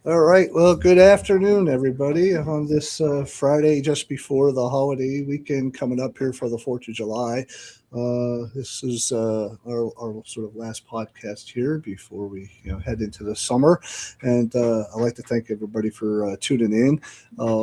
All right. Well, good afternoon, everybody. On this Friday, just before the holiday weekend coming up here for the 4th of July. This is our sort of last podcast here before we head into the summer. And I'd like to thank everybody for tuning in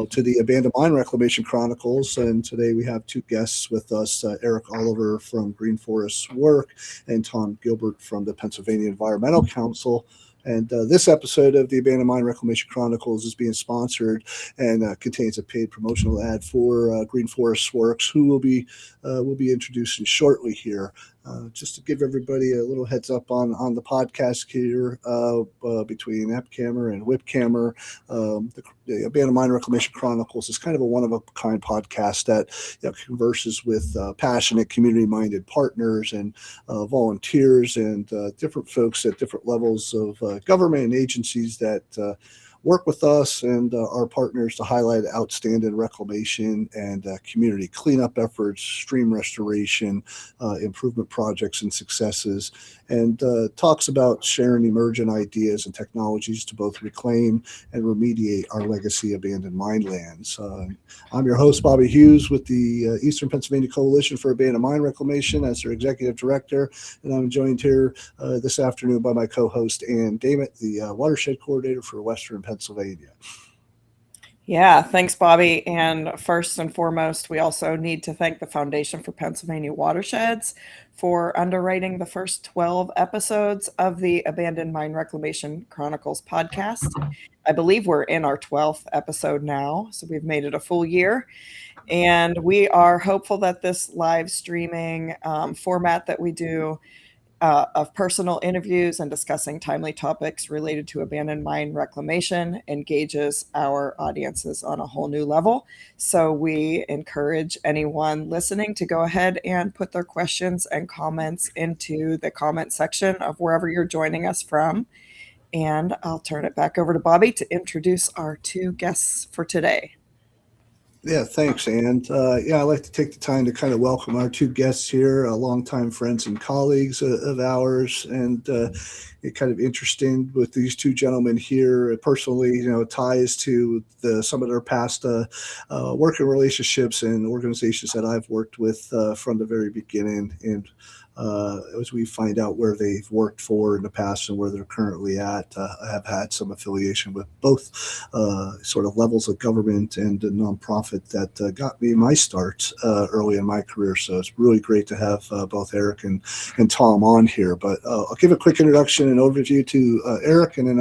to the Abandoned Mine Reclamation Chronicles. And today we have two guests with us, Eric Oliver from Green Forest Work and Tom Gilbert from the Pennsylvania Environmental Council. And this episode of the Abandoned Mine Reclamation Chronicles is being sponsored and contains a paid promotional ad for Green Forest Works, who will be introducing shortly here. Just to give everybody a little heads up on the podcast here, between AppCamera and WhipCamera, the Abandoned Mine Reclamation Chronicles is kind of a one-of-a-kind podcast that converses with passionate, community-minded partners and volunteers and different folks at different levels of government and agencies that work with us and our partners to highlight outstanding reclamation and community cleanup efforts, stream restoration, improvement projects and successes, and talks about sharing emergent ideas and technologies to both reclaim and remediate our legacy abandoned mine lands. I'm your host, Bobby Hughes, with the Eastern Pennsylvania Coalition for Abandoned Mine Reclamation as their executive director, and I'm joined here this afternoon by my co-host, Ann Damon, the watershed coordinator for Western Pennsylvania. Yeah, thanks, Bobby. And first and foremost, we also need to thank the Foundation for Pennsylvania Watersheds for underwriting the first 12 episodes of the Abandoned Mine Reclamation Chronicles podcast. I believe we're in our 12th episode now, so we've made it a full year. And we are hopeful that this live streaming format that we do of personal interviews and discussing timely topics related to abandoned mine reclamation engages our audiences on a whole new level. So we encourage anyone listening to go ahead and put their questions and comments into the comment section of wherever you're joining us from. And I'll turn it back over to Bobby to introduce our two guests for today. Yeah, thanks. And I'd like to take the time to kind of welcome our two guests here, longtime friends and colleagues of ours. And it's kind of interesting with these two gentlemen here, personally, ties to some of their past working relationships and organizations that I've worked with from the very beginning. And as we find out where they've worked for in the past and where they're currently at, I have had some affiliation with both sort of levels of government and the nonprofit that got me my start early in my career. So it's really great to have both Eric and Tom on here. But I'll give a quick introduction and overview to Eric, and then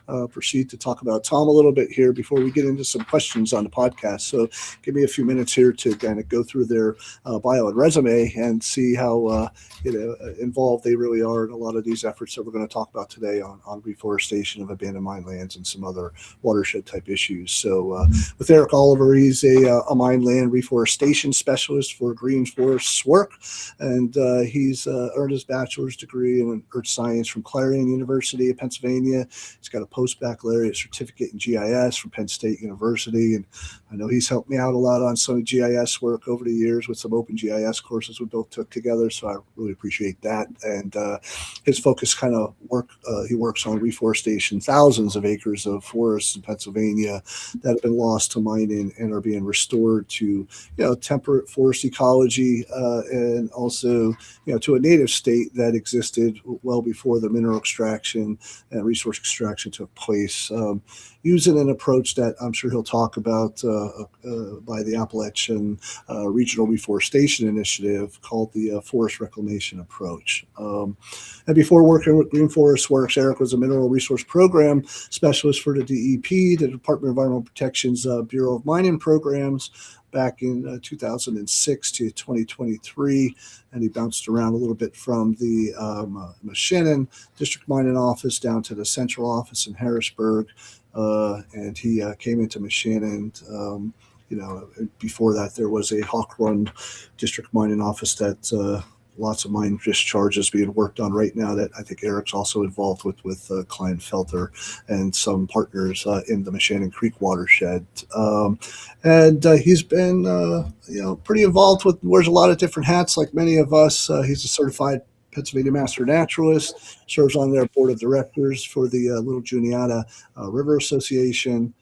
I'll proceed to talk about Tom a little bit here before we get into some questions on the podcast. So give me a few minutes here to kind of go through their bio and resume and see how involved they really are in a lot of these efforts that we're going to talk about today on reforestation of abandoned mine lands and some other watershed type issues. So with Eric Oliver, he's a mine land reforestation specialist for Green Forest Work, and he's earned his bachelor's degree in earth science from Clarion University of Pennsylvania. He's got a post-baccalaureate certificate in GIS from Penn State University, and I know he's helped me out a lot on some GIS work over the years with some open GIS courses we both took together, so I really appreciate that. And his focus kind of he works on reforestation, thousands of acres of forests in Pennsylvania that have been lost to mining and are being restored to temperate forest ecology, and also to a native state that existed well before the mineral extraction and resource extraction took place, using an approach that I'm sure he'll talk about by the Appalachian Regional Reforestation Initiative called the Forest Reclamation Approach. And before working with Green Forest Works, Eric was a mineral resource program specialist for the DEP, the Department of Environmental Protection's Bureau of Mining Programs, back in 2006 to 2023, and he bounced around a little bit from the Moshannon District Mining Office down to the central office in Harrisburg, and he came into Moshannon. Before that, there was a Hawk Run District Mining Office that lots of mine discharges being worked on right now that I think Eric's also involved with Klein Felter and some partners in the Moshannon Creek watershed. And he's been, pretty involved wears a lot of different hats like many of us. He's a certified Pennsylvania Master Naturalist, serves on their board of directors for the Little Juniata River Association.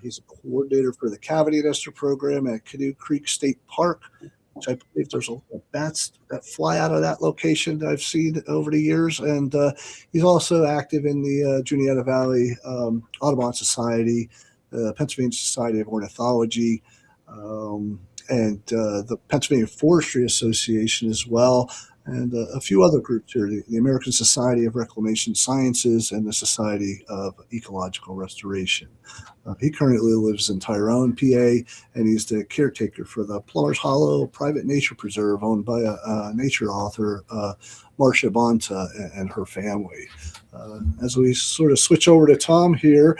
He's a coordinator for the Cavity Nester program at Canoe Creek State Park, which I believe there's a lot of bats that fly out of that location that I've seen over the years. And he's also active in the Juniata Valley Audubon Society, Pennsylvania Society of Ornithology, and the Pennsylvania Forestry Association as well, and a few other groups here, the American Society of Reclamation Sciences and the Society of Ecological Restoration. He currently lives in Tyrone, PA, and he's the caretaker for the Plummer's Hollow Private Nature Preserve owned by a nature author, Marcia Bonta, and her family. As we sort of switch over to Tom here,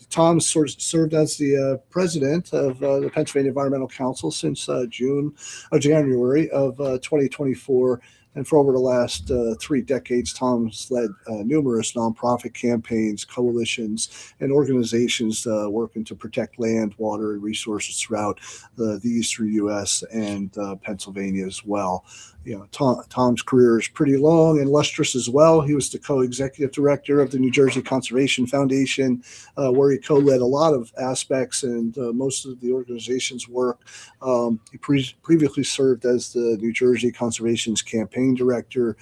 Tom sort of served as the president of the Pennsylvania Environmental Council since January of 2024. And for over the last 3 decades, Tom's led numerous nonprofit campaigns, coalitions, and organizations working to protect land, water, and resources throughout the eastern U.S. and Pennsylvania as well. Tom's career is pretty long and lustrous as well. He was the co-executive director of the New Jersey Conservation Foundation, where he co-led a lot of aspects and most of the organization's work. He previously served as the New Jersey Conservation's campaign director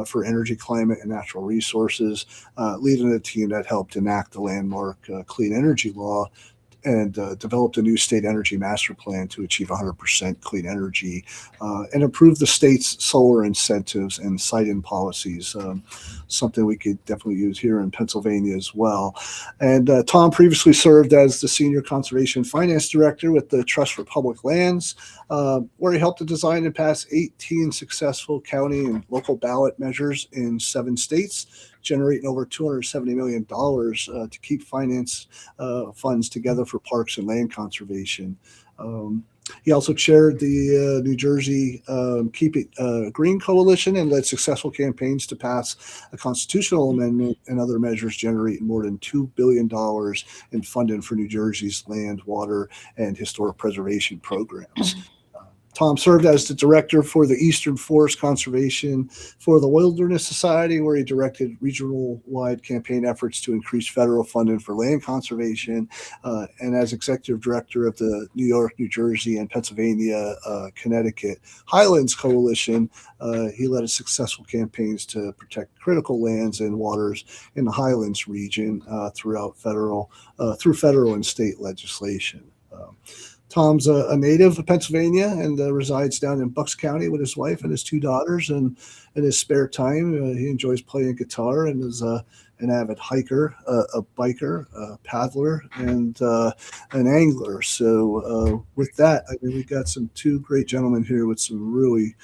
for energy, climate, and natural resources, leading a team that helped enact the landmark clean energy law and developed a new state energy master plan to achieve 100% clean energy and improve the state's solar incentives and site-in policies, something we could definitely use here in Pennsylvania as well. And Tom previously served as the Senior Conservation Finance Director with the Trust for Public Lands, where he helped to design and pass 18 successful county and local ballot measures in 7 states, generating over $270 million to keep finance funds together for parks and land conservation. He also chaired the New Jersey Keep It Green Coalition and led successful campaigns to pass a constitutional amendment and other measures generating more than $2 billion in funding for New Jersey's land, water, and historic preservation programs. Tom served as the director for the Eastern Forest Conservation for the Wilderness Society, where he directed regional-wide campaign efforts to increase federal funding for land conservation, and as executive director of the New York, New Jersey, and Pennsylvania, Connecticut Highlands Coalition. He led successful campaigns to protect critical lands and waters in the Highlands region through federal and state legislation. Tom's a native of Pennsylvania and resides down in Bucks County with his wife and his 2 daughters. And in his spare time, he enjoys playing guitar and is an avid hiker, a biker, a paddler, and an angler. So with that, I mean, we've got 2 great gentlemen here with some really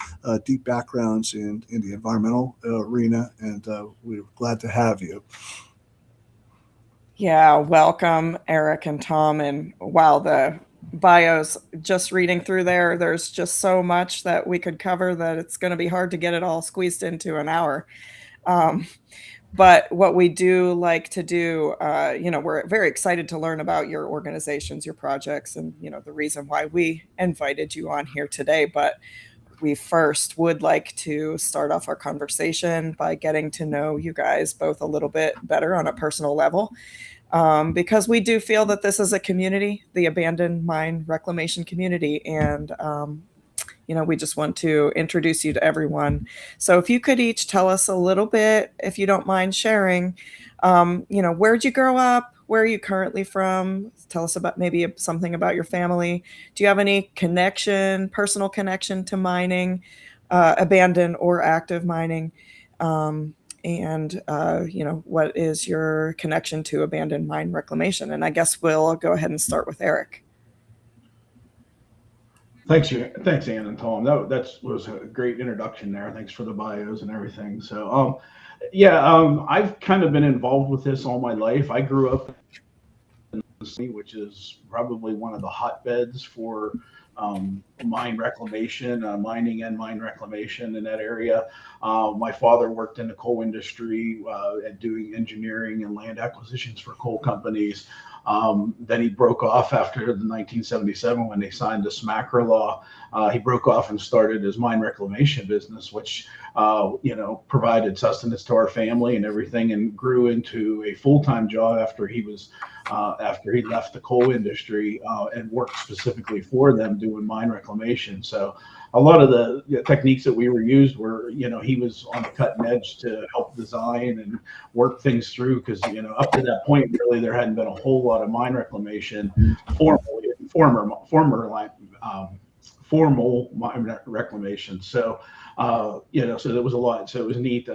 deep backgrounds in the environmental arena, and we're glad to have you. Yeah, welcome, Eric and Tom. And wow, the bios, just reading through there's just so much that we could cover that it's going to be hard to get it all squeezed into an hour. But what we do like to do, we're very excited to learn about your organizations, your projects, and, the reason why we invited you on here today. But we first would like to start off our conversation by getting to know you guys both a little bit better on a personal level. Because we do feel that this is a community, the Abandoned Mine Reclamation community, and we just want to introduce you to everyone. So if you could each tell us a little bit, if you don't mind sharing, where'd you grow up? Where are you currently from? Tell us about maybe something about your family. Do you have any personal connection to mining, abandoned or active mining? And what is your connection to abandoned mine reclamation? And I guess we'll go ahead and start with Eric. Thanks, Ann and Tom. That was a great introduction there. Thanks for the bios and everything. So, I've kind of been involved with this all my life. I grew up in the city, which is probably one of the hotbeds for mine reclamation, mining and mine reclamation in that area. My father worked in the coal industry and doing engineering and land acquisitions for coal companies. Then he broke off after the 1977 when they signed the SMACRA law. He broke off and started his mine reclamation business, which provided sustenance to our family and everything, and grew into a full-time job after he left the coal industry and worked specifically for them doing mine reclamation. So a lot of the techniques that we were used were, he was on the cutting edge to help design and work things through, because up to that point really there hadn't been a whole lot of mine reclamation formal mine reclamation. So so there was a lot. So it was neat,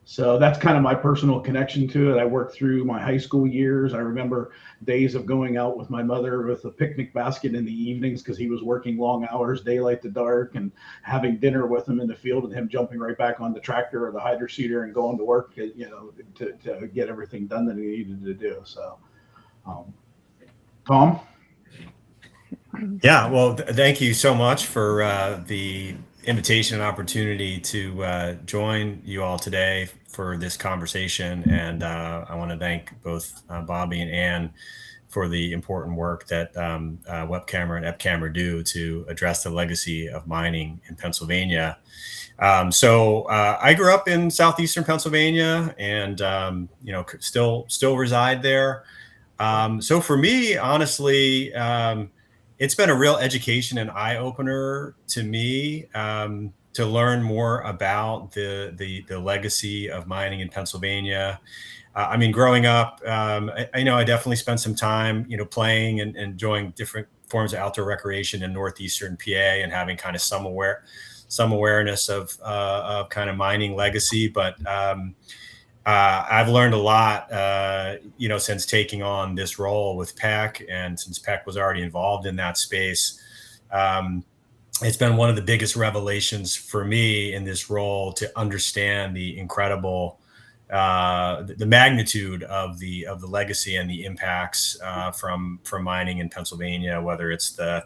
So that's kind of my personal connection to it. I worked through my high school years. I remember days of going out with my mother with a picnic basket in the evenings because he was working long hours, daylight to dark, and having dinner with him in the field and him jumping right back on the tractor or the hydro seeder and going to work, to get everything done that he needed to do. So, Tom? Yeah, well, thank you so much for the invitation and opportunity to join you all today for this conversation. And I want to thank both Bobby and Ann for the important work that Webcamera and Epcamera do to address the legacy of mining in Pennsylvania. So I grew up in southeastern Pennsylvania and, still reside there. So for me, honestly, it's been a real education and eye opener to me to learn more about the legacy of mining in Pennsylvania. Growing up, I definitely spent some time, playing and enjoying different forms of outdoor recreation in northeastern PA and having kind of some awareness of kind of mining legacy, but I've learned a lot, since taking on this role with PEC, and since PEC was already involved in that space. It's been one of the biggest revelations for me in this role to understand the incredible, the magnitude of the legacy and the impacts from mining in Pennsylvania, whether it's the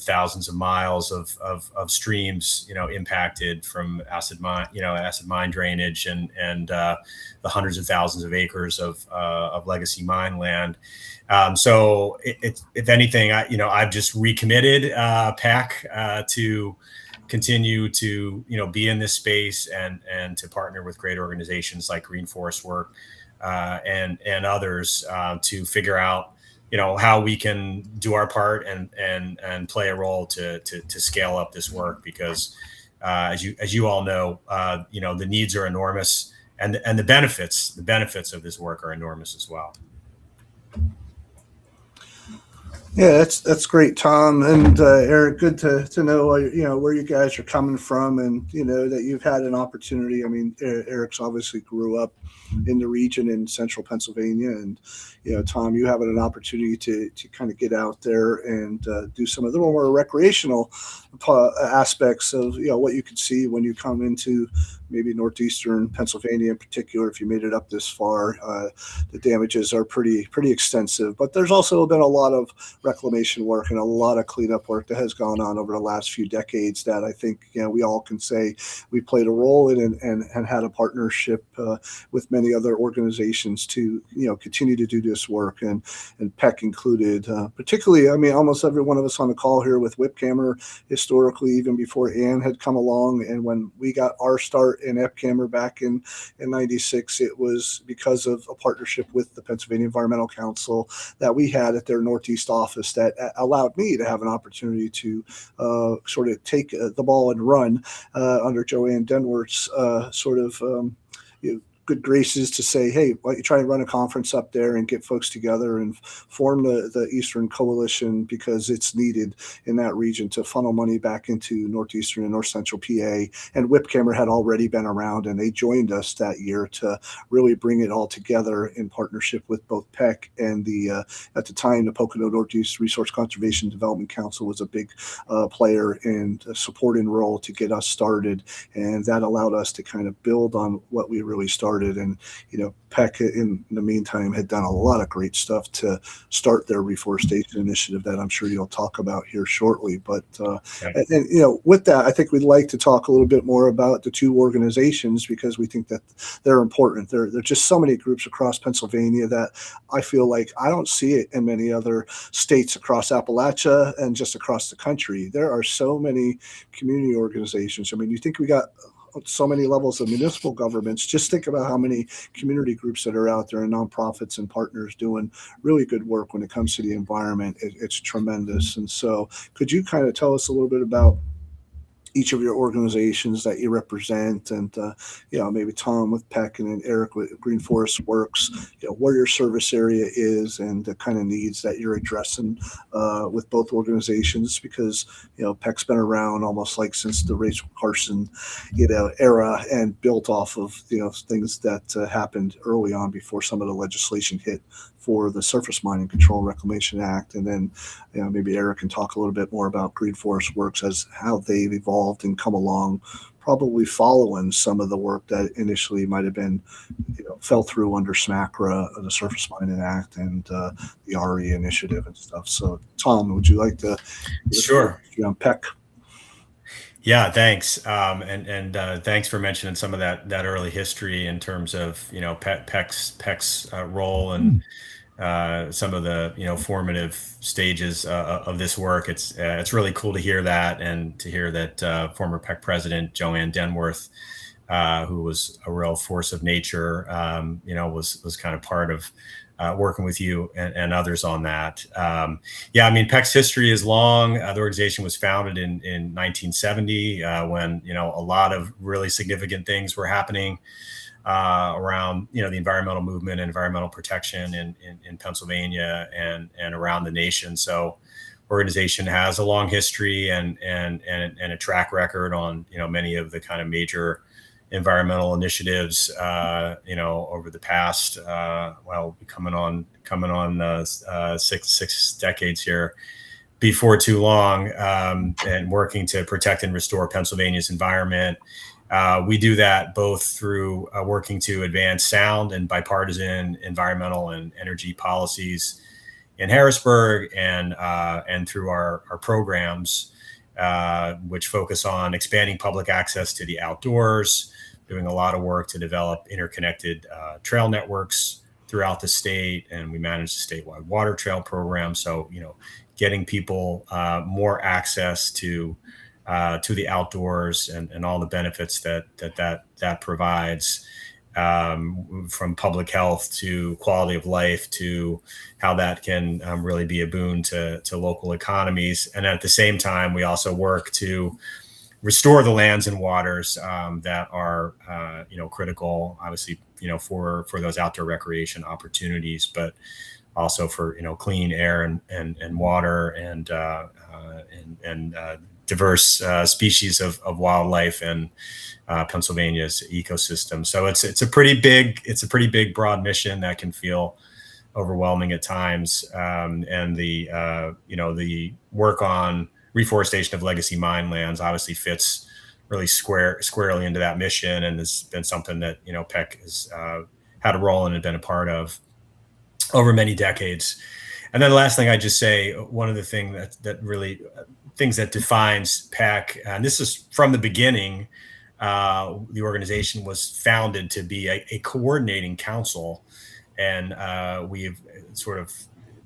thousands of miles of streams, impacted from acid mine drainage and the hundreds of thousands of acres of legacy mine land. So if anything, I've just recommitted PAC to continue to, be in this space and to partner with great organizations like Green Forest Work and others to figure out, how we can do our part and play a role to scale up this work, because as you all know, the needs are enormous, and the benefits of this work are enormous as well. Yeah, that's great, Tom and Eric. Good to know where you guys are coming from, and that you've had an opportunity. I mean, Eric's obviously grew up in the region in central Pennsylvania, and Tom, you having an opportunity to kind of get out there and do some of the more recreational aspects of what you could see when you come into maybe northeastern Pennsylvania in particular. If you made it up this far, the damages are pretty extensive, but there's also been a lot of reclamation work and a lot of cleanup work that has gone on over the last few decades that I think we all can say we played a role in and had a partnership with many other organizations to continue to do this work, and PEC included. Particularly, I mean, almost every one of us on the call here with Webcamera, historically, even before Ann had come along, and when we got our start in Epcamera back in '96, it was because of a partnership with the Pennsylvania Environmental Council that we had at their Northeast office that allowed me to have an opportunity to sort of take the ball and run under Joanne Denwert's good graces to say, hey, why don't you try and run a conference up there and get folks together and form the Eastern Coalition, because it's needed in that region to funnel money back into northeastern and north central PA. And Webcamera had already been around, and they joined us that year to really bring it all together in partnership with both PEC and the at the time the Pocono Northeast Resource Conservation Development Council was a big player and supporting role to get us started, and that allowed us to kind of build on what we really started started. And, Peck in the meantime had done a lot of great stuff to start their reforestation initiative that I'm sure you'll talk about here shortly. But, with that, I think we'd like to talk a little bit more about the two organizations, because we think that they're important. There are just so many groups across Pennsylvania that I feel like I don't see it in many other states across Appalachia and just across the country. There are so many community organizations. I mean, you think we got so many levels of municipal governments. Just think about how many community groups that are out there and nonprofits and partners doing really good work when it comes to the environment. It's tremendous. And so could you kind of tell us a little bit about each of your organizations that you represent, and maybe Tom with Peck and then Eric with Green Forest Works, where your service area is and the kind of needs that you're addressing with both organizations, because Peck's been around almost like since the Rachel Carson era, and built off of things that happened early on before some of the legislation hit for the Surface Mining Control Reclamation Act. And then maybe Eric can talk a little bit more about Green Forest Works as how they've evolved and come along, probably following some of the work that initially might have been fell through under SMACRA, the Surface Mining Act, and the RE initiative and stuff. So Tom, would you like to Sure. On Peck? Yeah, thanks. And thanks for mentioning some of that early history in terms of, Peck's role and some of the, formative stages of this work. It's really cool to hear that, and to hear that former Peck president Joanne Denworth, who was a real force of nature, was kind of part of working with you and others on that. Peck's history is long. The organization was founded in 1970 when, a lot of really significant things were happening around, the environmental movement and environmental protection in Pennsylvania and around the nation. So organization has a long history and a track record on, many of the kind of major environmental initiatives, over the past, coming on 6 decades here, before too long, and working to protect and restore Pennsylvania's environment. We do that both through working to advance sound and bipartisan environmental and energy policies in Harrisburg, and through our programs, which focus on expanding public access to the outdoors, doing a lot of work to develop interconnected trail networks throughout the state. And we manage the statewide water trail program. So, getting people more access to the outdoors and all the benefits that provides, from public health to quality of life, to how that can really be a boon to local economies. And at the same time, we also work to restore the lands and waters that are critical, obviously, for those outdoor recreation opportunities, but also for clean air and water and diverse species of wildlife and Pennsylvania's ecosystem. So it's a pretty big, broad mission that can feel overwhelming at times. And the work on reforestation of legacy mine lands obviously fits really squarely into that mission, and has been something that Peck has had a role in and been a part of over many decades. And then the last thing I just say, one of the things that defines Peck, and this is from the beginning, the organization was founded to be a coordinating council, and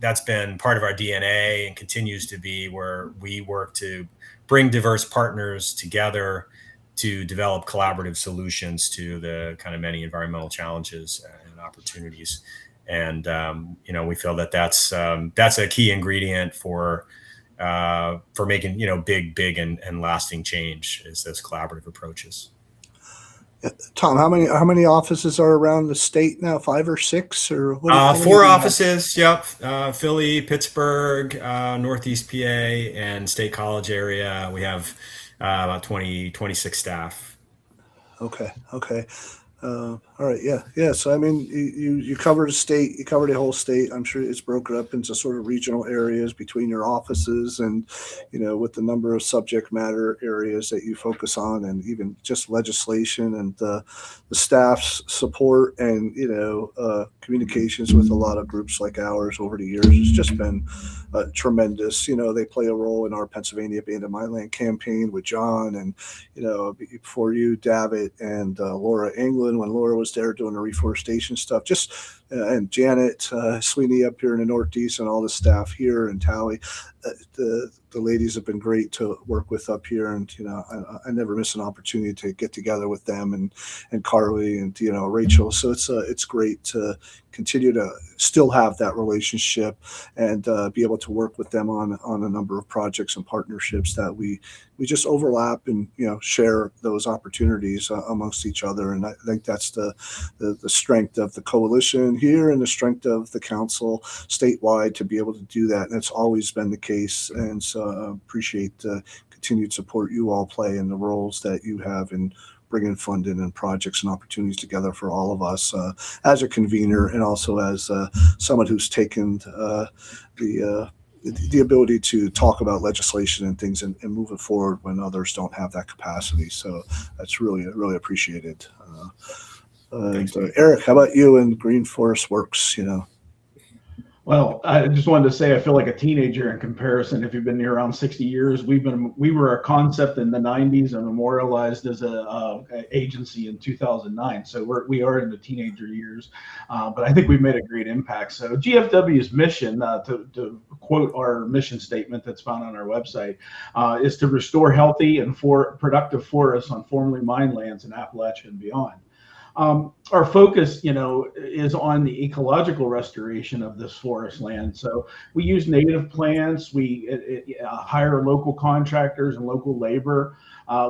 that's been part of our DNA and continues to be, where we work to bring diverse partners together to develop collaborative solutions to the kind of many environmental challenges and opportunities. And we feel that that's a key ingredient for making big and lasting change, is those collaborative approaches. Tom, how many offices are around the state now? 5 or 6, or what? 4 offices. Yep, Philly, Pittsburgh, Northeast PA, and State College area. We have about 26 staff. Okay. All All right. Yeah. So I mean, you cover the state, you cover the whole state. I'm sure it's broken up into sort of regional areas between your offices, and with the number of subject matter areas that you focus on, and even just legislation and the staff's support, and communications with a lot of groups like ours over the years. It's just been tremendous. They play a role in our Pennsylvania Abandoned Mine Land campaign with John, and before you, Davitt, and Laura England, when Laura was there doing the reforestation stuff, and Janet Sweeney up here in the Northeast, and all the staff here, and Tally. The ladies have been great to work with up here, and I never miss an opportunity to get together with them, and Carly, and Rachel. So it's great to continue to still have that relationship, and be able to work with them on a number of projects and partnerships that we just overlap, and share those opportunities amongst each other. And I think that's the strength of the coalition here, and the strength of the council statewide to be able to do that. And it's always been the case. And so I appreciate the continued support you all play in the roles that you have in bringing funding and projects and opportunities together for all of us, as a convener, and also as someone who's taken the ability to talk about legislation and things, and move it forward when others don't have that capacity. So that's really, really appreciated. Thanks, Eric, how about you and Green Forest Works? Well, I just wanted to say I feel like a teenager in comparison. If you've been here around 60 years, we were a concept in the 90s and memorialized as a agency in 2009. So we are in the teenager years, but I think we've made a great impact. So GFW's mission, to quote our mission statement that's found on our website, is to restore healthy and productive forests on formerly mined lands in Appalachia and beyond. Our focus, is on the ecological restoration of this forest land. So we use native plants, we hire local contractors and local labor.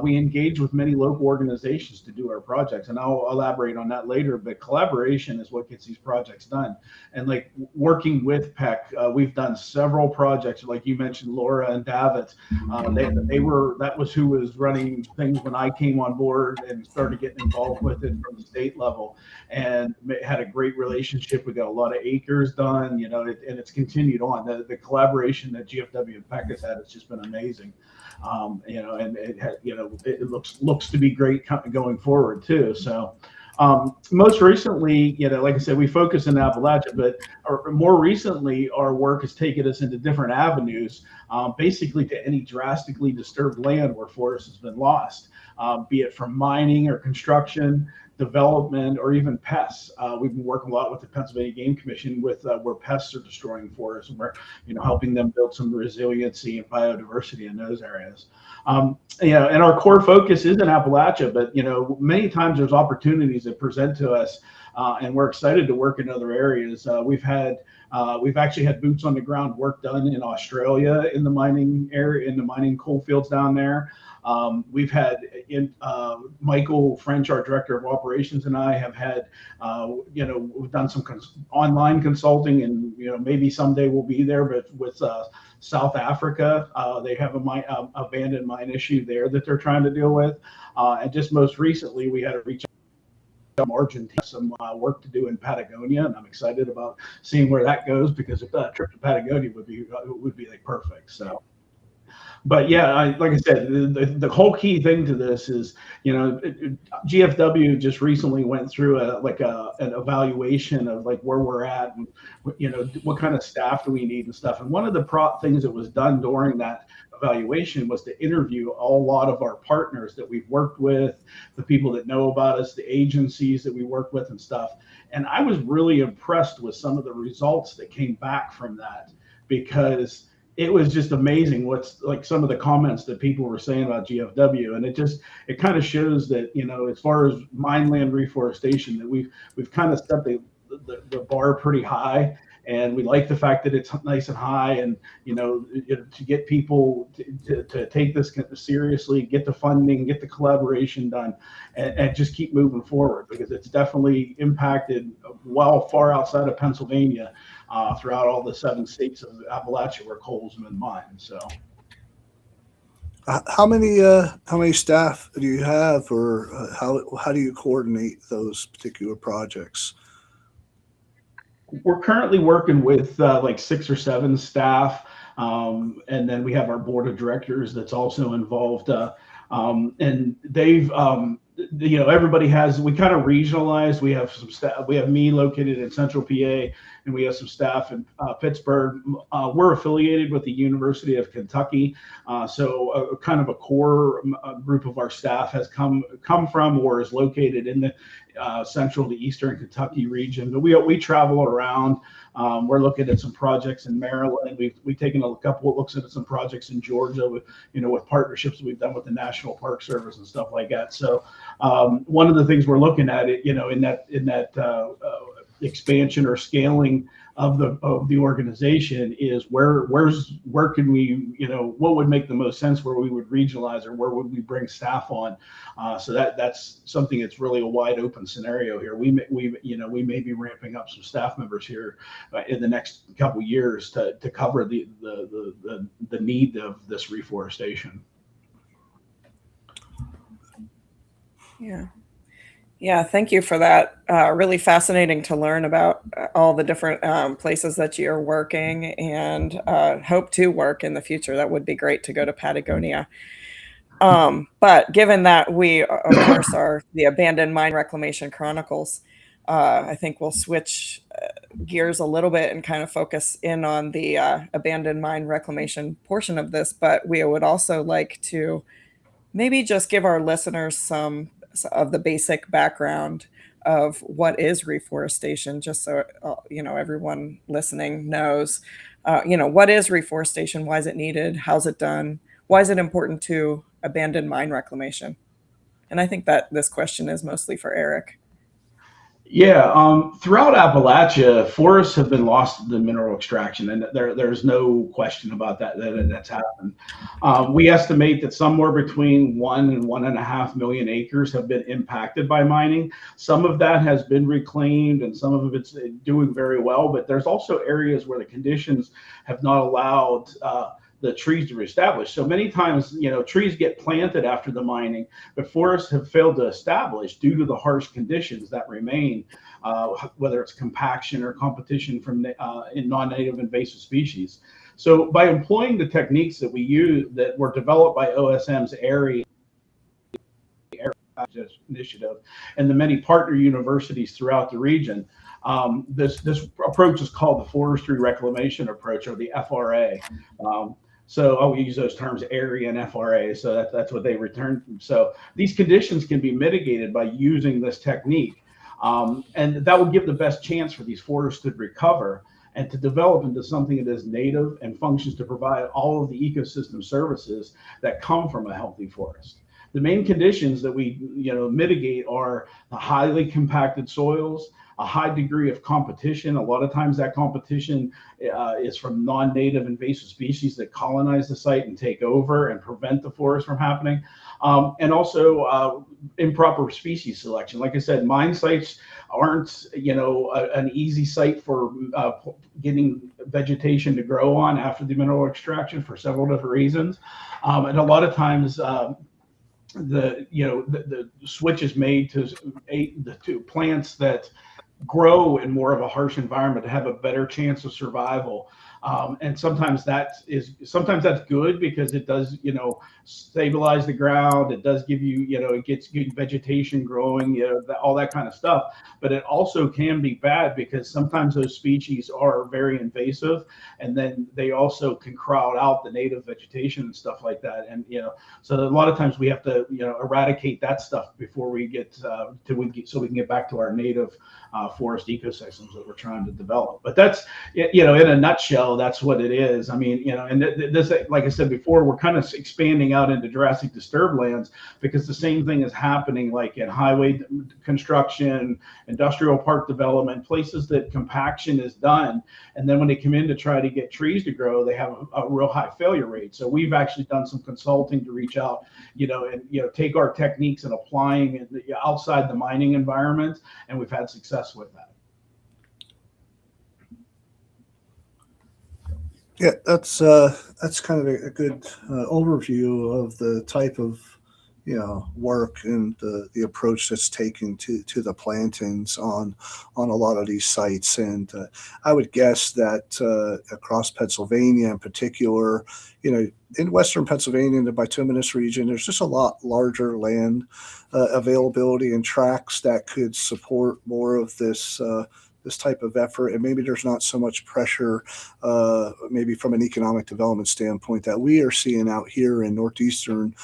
We engage with many local organizations to do our projects, and I'll elaborate on that later, but collaboration is what gets these projects done. And like working with PEC, we've done several projects, like you mentioned, Laura and Davitt. That was who was running things when I came on board and started getting involved with it from the state level, and had a great relationship. We got a lot of acres done, and it's continued on. The collaboration that GFW and PEC has had has just been amazing. And it looks to be great going forward too. So most recently, like I said, we focus in Appalachia, but more recently, our work has taken us into different avenues, basically to any drastically disturbed land where forest has been lost, be it from mining or construction, development, or even pests. We've been working a lot with the Pennsylvania Game Commission with where pests are destroying forests, and we're helping them build some resiliency and biodiversity in those areas. And our core focus is in Appalachia, but many times there's opportunities that present to us, and we're excited to work in other areas. We've actually had boots on the ground work done in Australia in the mining area, in the mining coal fields down there. We've had Michael French, our director of operations, and I have had, we've done some online consulting, and maybe someday we'll be there. But with South Africa, they have a abandoned mine issue there that they're trying to deal with. And just most recently, we had to reach out to Argentina, some work to do in Patagonia, and I'm excited about seeing where that goes, because if that trip to Patagonia would be like perfect. So. But yeah, like I said, the whole key thing to this is, GFW just recently went through an evaluation of like where we're at, and what kind of staff do we need and stuff. And one of the things that was done during that evaluation was to interview a lot of our partners that we've worked with, the people that know about us, the agencies that we work with and stuff. And I was really impressed with some of the results that came back from that, because it was just amazing what's like some of the comments that people were saying about GFW. And it kind of shows that, as far as mine land reforestation, that we've kind of set the bar pretty high. And we like the fact that it's nice and high, and to get people to take this seriously, get the funding, get the collaboration done, and just keep moving forward, because it's definitely impacted far outside of Pennsylvania, throughout all the 7 states of Appalachia where coal's been mined. So. How many staff do you have, or how do you coordinate those particular projects? We're currently working with like 6 or 7 staff, and then we have our board of directors that's also involved. And they've, everybody has. We kind of regionalized. We have some staff. We have me located in Central PA, and we have some staff in Pittsburgh. We're affiliated with the University of Kentucky, so kind of a core group of our staff has come from or is located in the central to eastern Kentucky region. But we travel around. We're looking at some projects in Maryland. We've taken a couple of looks at some projects in Georgia with partnerships we've done with the National Park Service and stuff like that. So one of the things we're looking at in that expansion or scaling of the organization is where can we, what would make the most sense, where we would regionalize or where would we bring staff on. So that's something that's really a wide open scenario here. We may be ramping up some staff members here in the next couple of years to cover the need of this reforestation. Yeah, thank you for that. Really fascinating to learn about all the different places that you're working and hope to work in the future. That would be great to go to Patagonia. But given that we, of course, are the Abandoned Mine Reclamation Chronicles, I think we'll switch gears a little bit and kind of focus in on the abandoned mine reclamation portion of this. But we would also like to maybe just give our listeners some of the basic background of what is reforestation, just so everyone listening knows, what is reforestation, why is it needed, how's it done, why is it important to abandoned mine reclamation? And I think that this question is mostly for Eric. Yeah, throughout Appalachia, forests have been lost to mineral extraction, and there's no question about that's happened. We estimate that somewhere between 1 and 1.5 million acres have been impacted by mining. Some of that has been reclaimed, and some of it's doing very well. But there's also areas where the conditions have not allowed the trees to reestablish. So many times, trees get planted after the mining, but forests have failed to establish due to the harsh conditions that remain, whether it's compaction or competition from in non-native invasive species. So by employing the techniques that we use that were developed by OSM's area initiative and the many partner universities throughout the region, this approach is called the forestry reclamation approach, or the FRA. So I'll use those terms, area and FRA. So that's what they return from. So these conditions can be mitigated by using this technique. And that will give the best chance for these forests to recover and to develop into something that is native and functions to provide all of the ecosystem services that come from a healthy forest. The main conditions that we mitigate are the highly compacted soils, a high degree of competition. A lot of times that competition is from non-native invasive species that colonize the site and take over and prevent the forest from happening. And also improper species selection. Like I said, mine sites aren't, an easy site for getting vegetation to grow on after the mineral extraction for several different reasons. And a lot of times the switch is made to plants that grow in more of a harsh environment to have a better chance of survival. And sometimes that's good because it does, stabilize the ground. It does give you, it gets good vegetation growing, all that kind of stuff. But it also can be bad because sometimes those species are very invasive, and then they also can crowd out the native vegetation and stuff like that. And so a lot of times we have to eradicate that stuff before we get so we can get back to our native forest ecosystems that we're trying to develop. But that's in a nutshell, that's what it is. I mean, and this, like I said before, we're kind of expanding out into Jurassic disturbed lands because the same thing is happening like in highway construction, industrial park development, places that compaction is done. And then when they come in to try to get trees to grow, they have a real high failure rate. So we've actually done some consulting to reach out, and take our techniques and applying it outside the mining environment, and we've had success with that. Yeah, that's kind of a good overview of the type of work and the approach that's taken to the plantings on a lot of these sites. And I would guess that across Pennsylvania in particular, in Western Pennsylvania in the bituminous region, there's just a lot larger land availability and tracts that could support more of this type of effort, and maybe there's not so much pressure, maybe from an economic development standpoint, that we are seeing out here in northeastern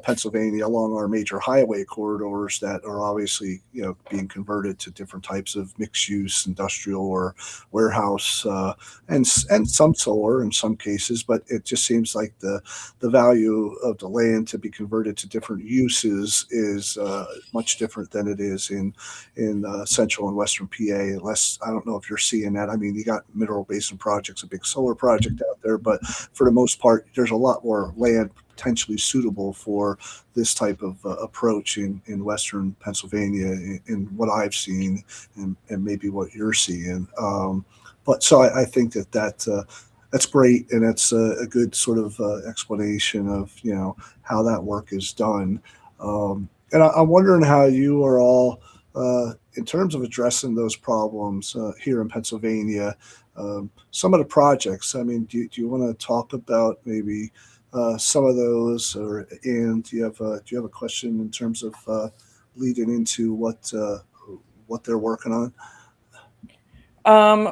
Pennsylvania along our major highway corridors that are obviously being converted to different types of mixed use industrial or warehouse, and some solar in some cases. But it just seems like the value of the land to be converted to different uses is much different than it is in central and western PA. Unless, I don't know if you're seeing that. I mean, you got Mineral Basin Project's a big solar project out there, but for the most part, there's a lot more land potentially suitable for this type of approach in Western Pennsylvania, in what I've seen, and maybe what you're seeing. But so I think that's great, and that's a good sort of explanation of how that work is done. And I'm wondering how you are all, in terms of addressing those problems here in Pennsylvania. Some of the projects. I mean, do you want to talk about maybe some of those, and do you have a question in terms of leading into what they're working on?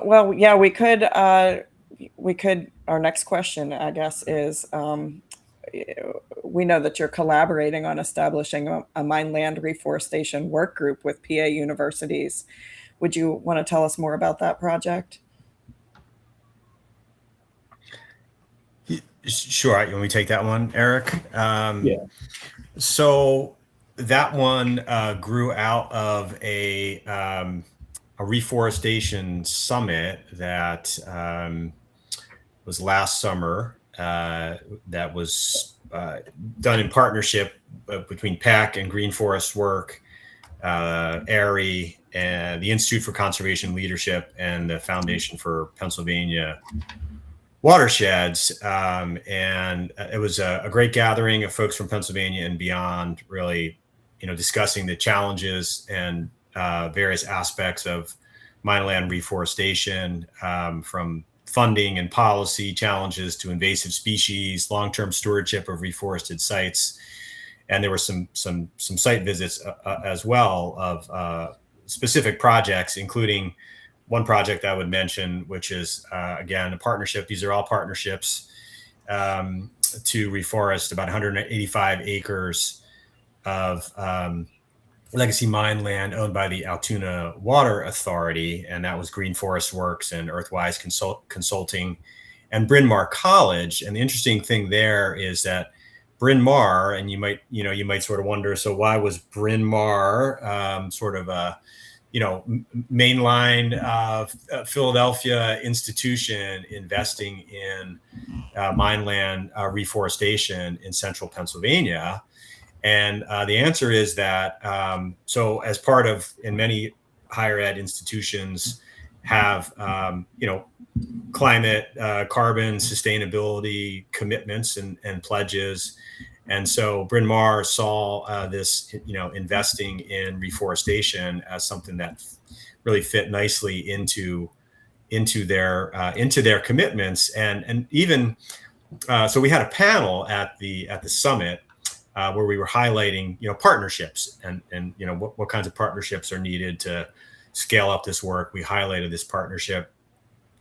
Well, yeah, we could. Our next question, I guess, is we know that you're collaborating on establishing a mine land reforestation work group with PA universities. Would you want to tell us more about that project? Sure. You want me to take that one, Eric? Yeah. So that one grew out of a reforestation summit that was last summer. That was done in partnership between PAC and Green Forest Work, ARI, and the Institute for Conservation Leadership, and the Foundation for Pennsylvania Watersheds. And it was a great gathering of folks from Pennsylvania and beyond, really, discussing the challenges and various aspects of mine land reforestation, from funding and policy challenges to invasive species, long-term stewardship of reforested sites. And there were some site visits as well of specific projects, including one project I would mention, which is, again, a partnership. These are all partnerships to reforest about 185 acres of legacy mine land owned by the Altoona Water Authority. And that was Green Forest Works and Earthwise Consulting and Bryn Mawr College. And the interesting thing there is that Bryn Mawr, and you might sort of wonder, so why was Bryn Mawr sort of a mainline Philadelphia institution investing in mine land reforestation in central Pennsylvania? And the answer is that so as part of, in many higher ed institutions have climate, carbon, sustainability commitments and pledges. And so Bryn Mawr saw this, investing in reforestation as something that really fit nicely into their commitments. And even so, we had a panel at the summit where we were highlighting partnerships and what kinds of partnerships are needed to scale up this work. We highlighted this partnership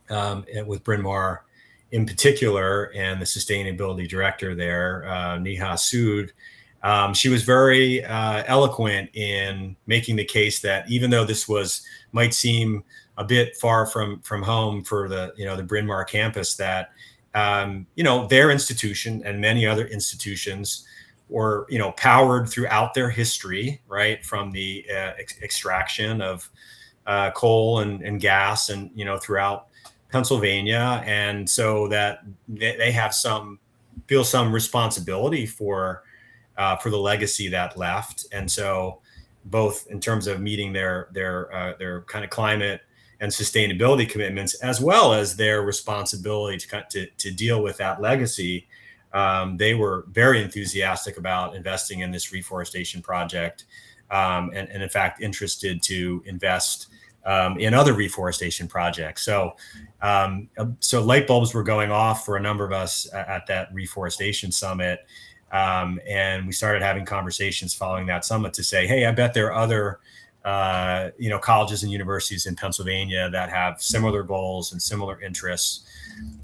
with Bryn Mawr in particular, and the sustainability director there, Neha Sood. She was very eloquent in making the case that even though this might seem a bit far from home for the Bryn Mawr campus, that their institution and many other institutions were powered throughout their history, right, from the extraction of coal and gas and throughout Pennsylvania, and so that they have feel some responsibility for the legacy that left. And so both in terms of meeting their kind of climate and sustainability commitments, as well as their responsibility to deal with that legacy. They were very enthusiastic about investing in this reforestation project, and in fact interested to invest in other reforestation projects. So light bulbs were going off for a number of us at that reforestation summit. And we started having conversations following that summit to say, hey, I bet there are other colleges and universities in Pennsylvania that have similar goals and similar interests,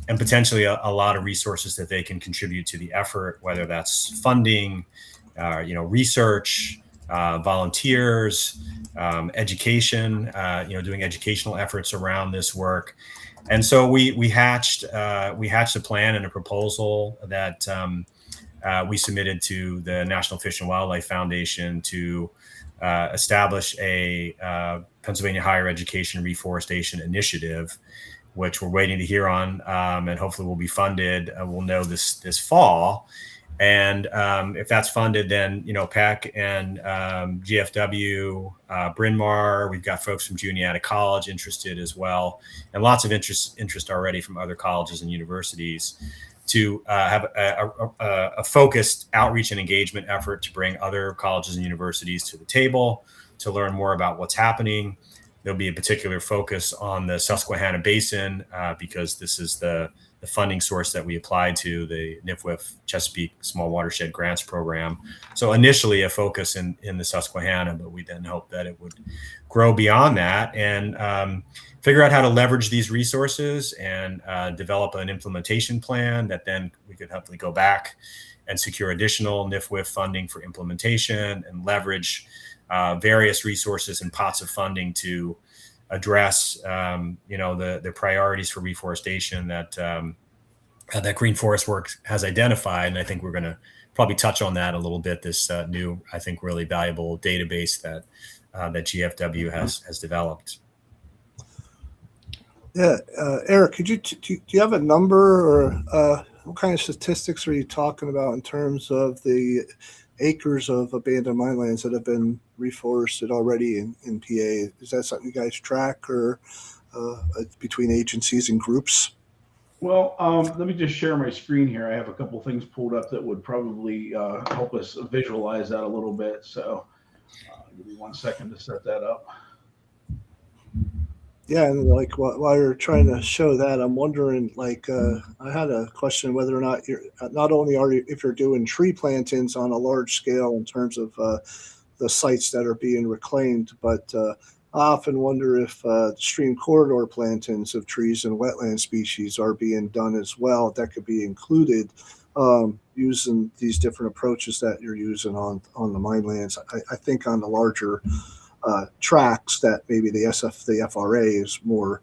and potentially a lot of resources that they can contribute to the effort, whether that's funding, research, volunteers, education, doing educational efforts around this work. And so we hatched a plan and a proposal that we submitted to the National Fish and Wildlife Foundation to establish a Pennsylvania Higher Education Reforestation Initiative, which we're waiting to hear on, and hopefully will be funded. We'll know this fall. And if that's funded, then PEC and GFW, Bryn Mawr, we've got folks from Juniata College interested as well, and lots of interest already from other colleges and universities to have a focused outreach and engagement effort to bring other colleges and universities to the table to learn more about what's happening. There'll be a particular focus on the Susquehanna Basin because this is the funding source that we applied to, the NIFWF Chesapeake Small Watershed Grants Program. So initially a focus in the Susquehanna, but we then hope that it would grow beyond that and figure out how to leverage these resources and develop an implementation plan that then we could hopefully go back and secure additional NIFWF funding for implementation and leverage various resources and pots of funding to address, the priorities for reforestation that Green Forest Works has identified. And I think we're going to probably touch on that a little bit. This new, I think, really valuable database that GFW has developed. Yeah, Eric, do you have a number or what kind of statistics are you talking about in terms of the acres of abandoned mine lands that have been reforested already in PA? Is that something you guys track or between agencies and groups? Well, let me just share my screen here. I have a couple things pulled up that would probably help us visualize that a little bit. So give me 1 second to set that up. Yeah, and while you're trying to show that, I'm wondering, I had a question whether or not if you're doing tree plantings on a large scale in terms of the sites that are being reclaimed, but I often wonder if stream corridor plantings of trees and wetland species are being done as well. That could be included using these different approaches that you're using on the mine lands. I think on the larger tracks that maybe the FRA is more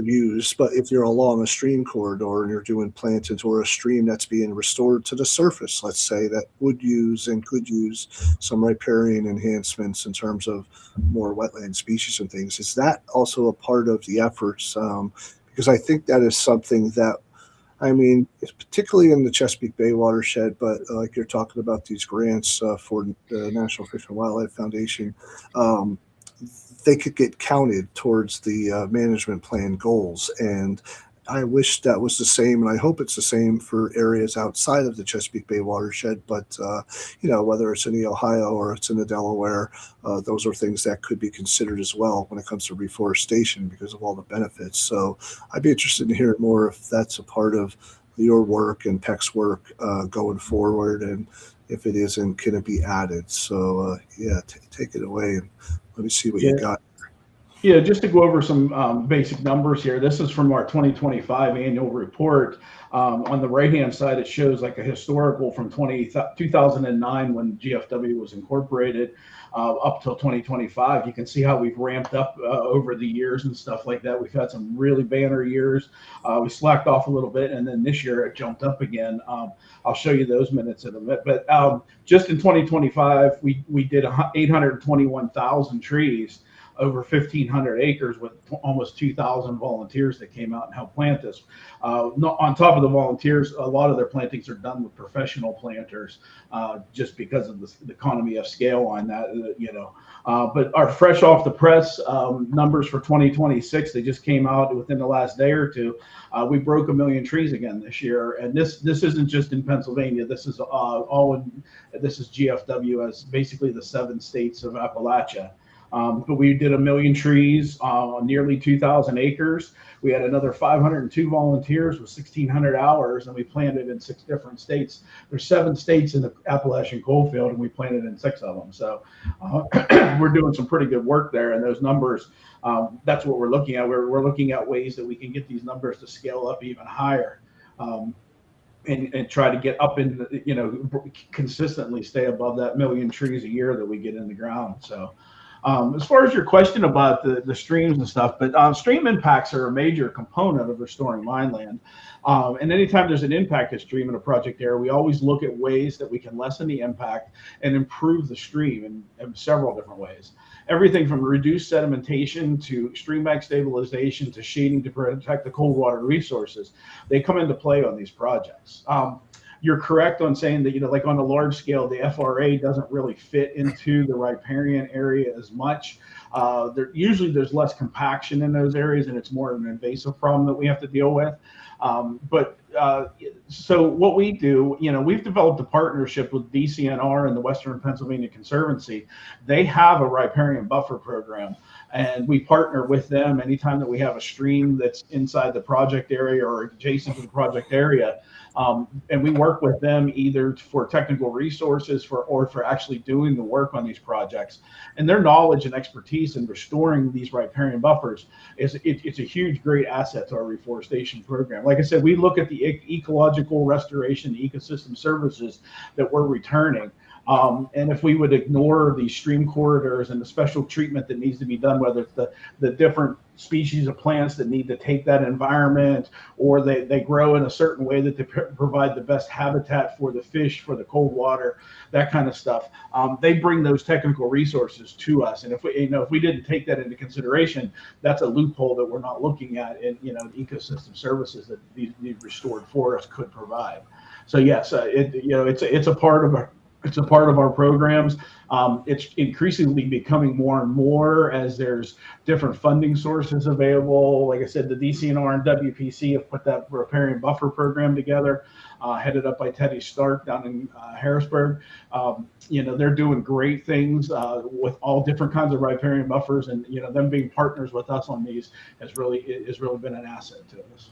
used, but if you're along a stream corridor and you're doing plantings or a stream that's being restored to the surface, let's say, that would use and could use some riparian enhancements in terms of more wetland species and things, is that also a part of the efforts? Because I think that is something that, it's particularly in the Chesapeake Bay watershed, but like you're talking about these grants for the National Fish and Wildlife Foundation, they could get counted towards the management plan goals. And I wish that was the same, and I hope it's the same for areas outside of the Chesapeake Bay watershed. But, whether it's in the Ohio or it's in the Delaware, those are things that could be considered as well when it comes to reforestation because of all the benefits. So I'd be interested in hearing more if that's a part of your work and PEC's work going forward. And if it isn't, can it be added? So, take it away and let me see what you got. Yeah, just to go over some basic numbers here. This is from our 2025 annual report. On the right-hand side, it shows like a historical from 2009 when GFW was incorporated up till 2025. You can see how we've ramped up over the years and stuff like that. We've had some really banner years. We slacked off a little bit, and then this year it jumped up again. I'll show you those minutes in a bit. But just in 2025, we did 821,000 trees. over 1,500 acres with almost 2,000 volunteers that came out and helped plant this. On top of the volunteers, a lot of their plantings are done with professional planters, just because of the economy of scale on that, but our fresh off the press numbers for 2026, they just came out within the last day or two. We broke 1 million trees again this year, and this isn't just in Pennsylvania. This is this is GFW, as basically the 7 states of Appalachia. But we did 1 million trees on nearly 2,000 acres. We had another 502 volunteers with 1,600 hours, and we planted in 6 different states. There's 7 states in the Appalachian coalfield, and we planted in 6 of them. So we're doing some pretty good work there, and those numbers, that's what we're looking at. We're looking at ways that we can get these numbers to scale up even higher. And try to get up in, consistently stay above that 1 million trees a year that we get in the ground. So as far as your question about the streams and stuff, but stream impacts are a major component of restoring mine land. And anytime there's an impacted stream in a project area, we always look at ways that we can lessen the impact and improve the stream in several different ways. Everything from reduced sedimentation to stream bank stabilization to shading to protect the cold water resources, they come into play on these projects. You're correct on saying that, like on a large scale, the FRA doesn't really fit into the riparian area as much. Usually there's less compaction in those areas, and it's more of an invasive problem that we have to deal with. So what we do, we've developed a partnership with DCNR and the Western Pennsylvania Conservancy. They have a riparian buffer program, and we partner with them anytime that we have a stream that's inside the project area or adjacent to the project area. And we work with them either for technical resources or for actually doing the work on these projects. And their knowledge and expertise in restoring these riparian buffers it's a huge, great asset to our reforestation program. Like I said, we look at the ecological restoration, the ecosystem services that we're returning. And if we would ignore the stream corridors and the special treatment that needs to be done, whether it's the different species of plants that need to take that environment, or they grow in a certain way that they provide the best habitat for the fish, for the cold water, that kind of stuff, they bring those technical resources to us. And if we didn't take that into consideration, that's a loophole that we're not looking at in the ecosystem services that these restored forests could provide. So yes, it's a part of our It's a part of our programs. It's increasingly becoming more and more as there's different funding sources available. Like I said, the DCNR and WPC have put that riparian buffer program together, headed up by Teddy Stark down in Harrisburg. They're doing great things with all different kinds of riparian buffers, and them being partners with us on these has really been an asset to us.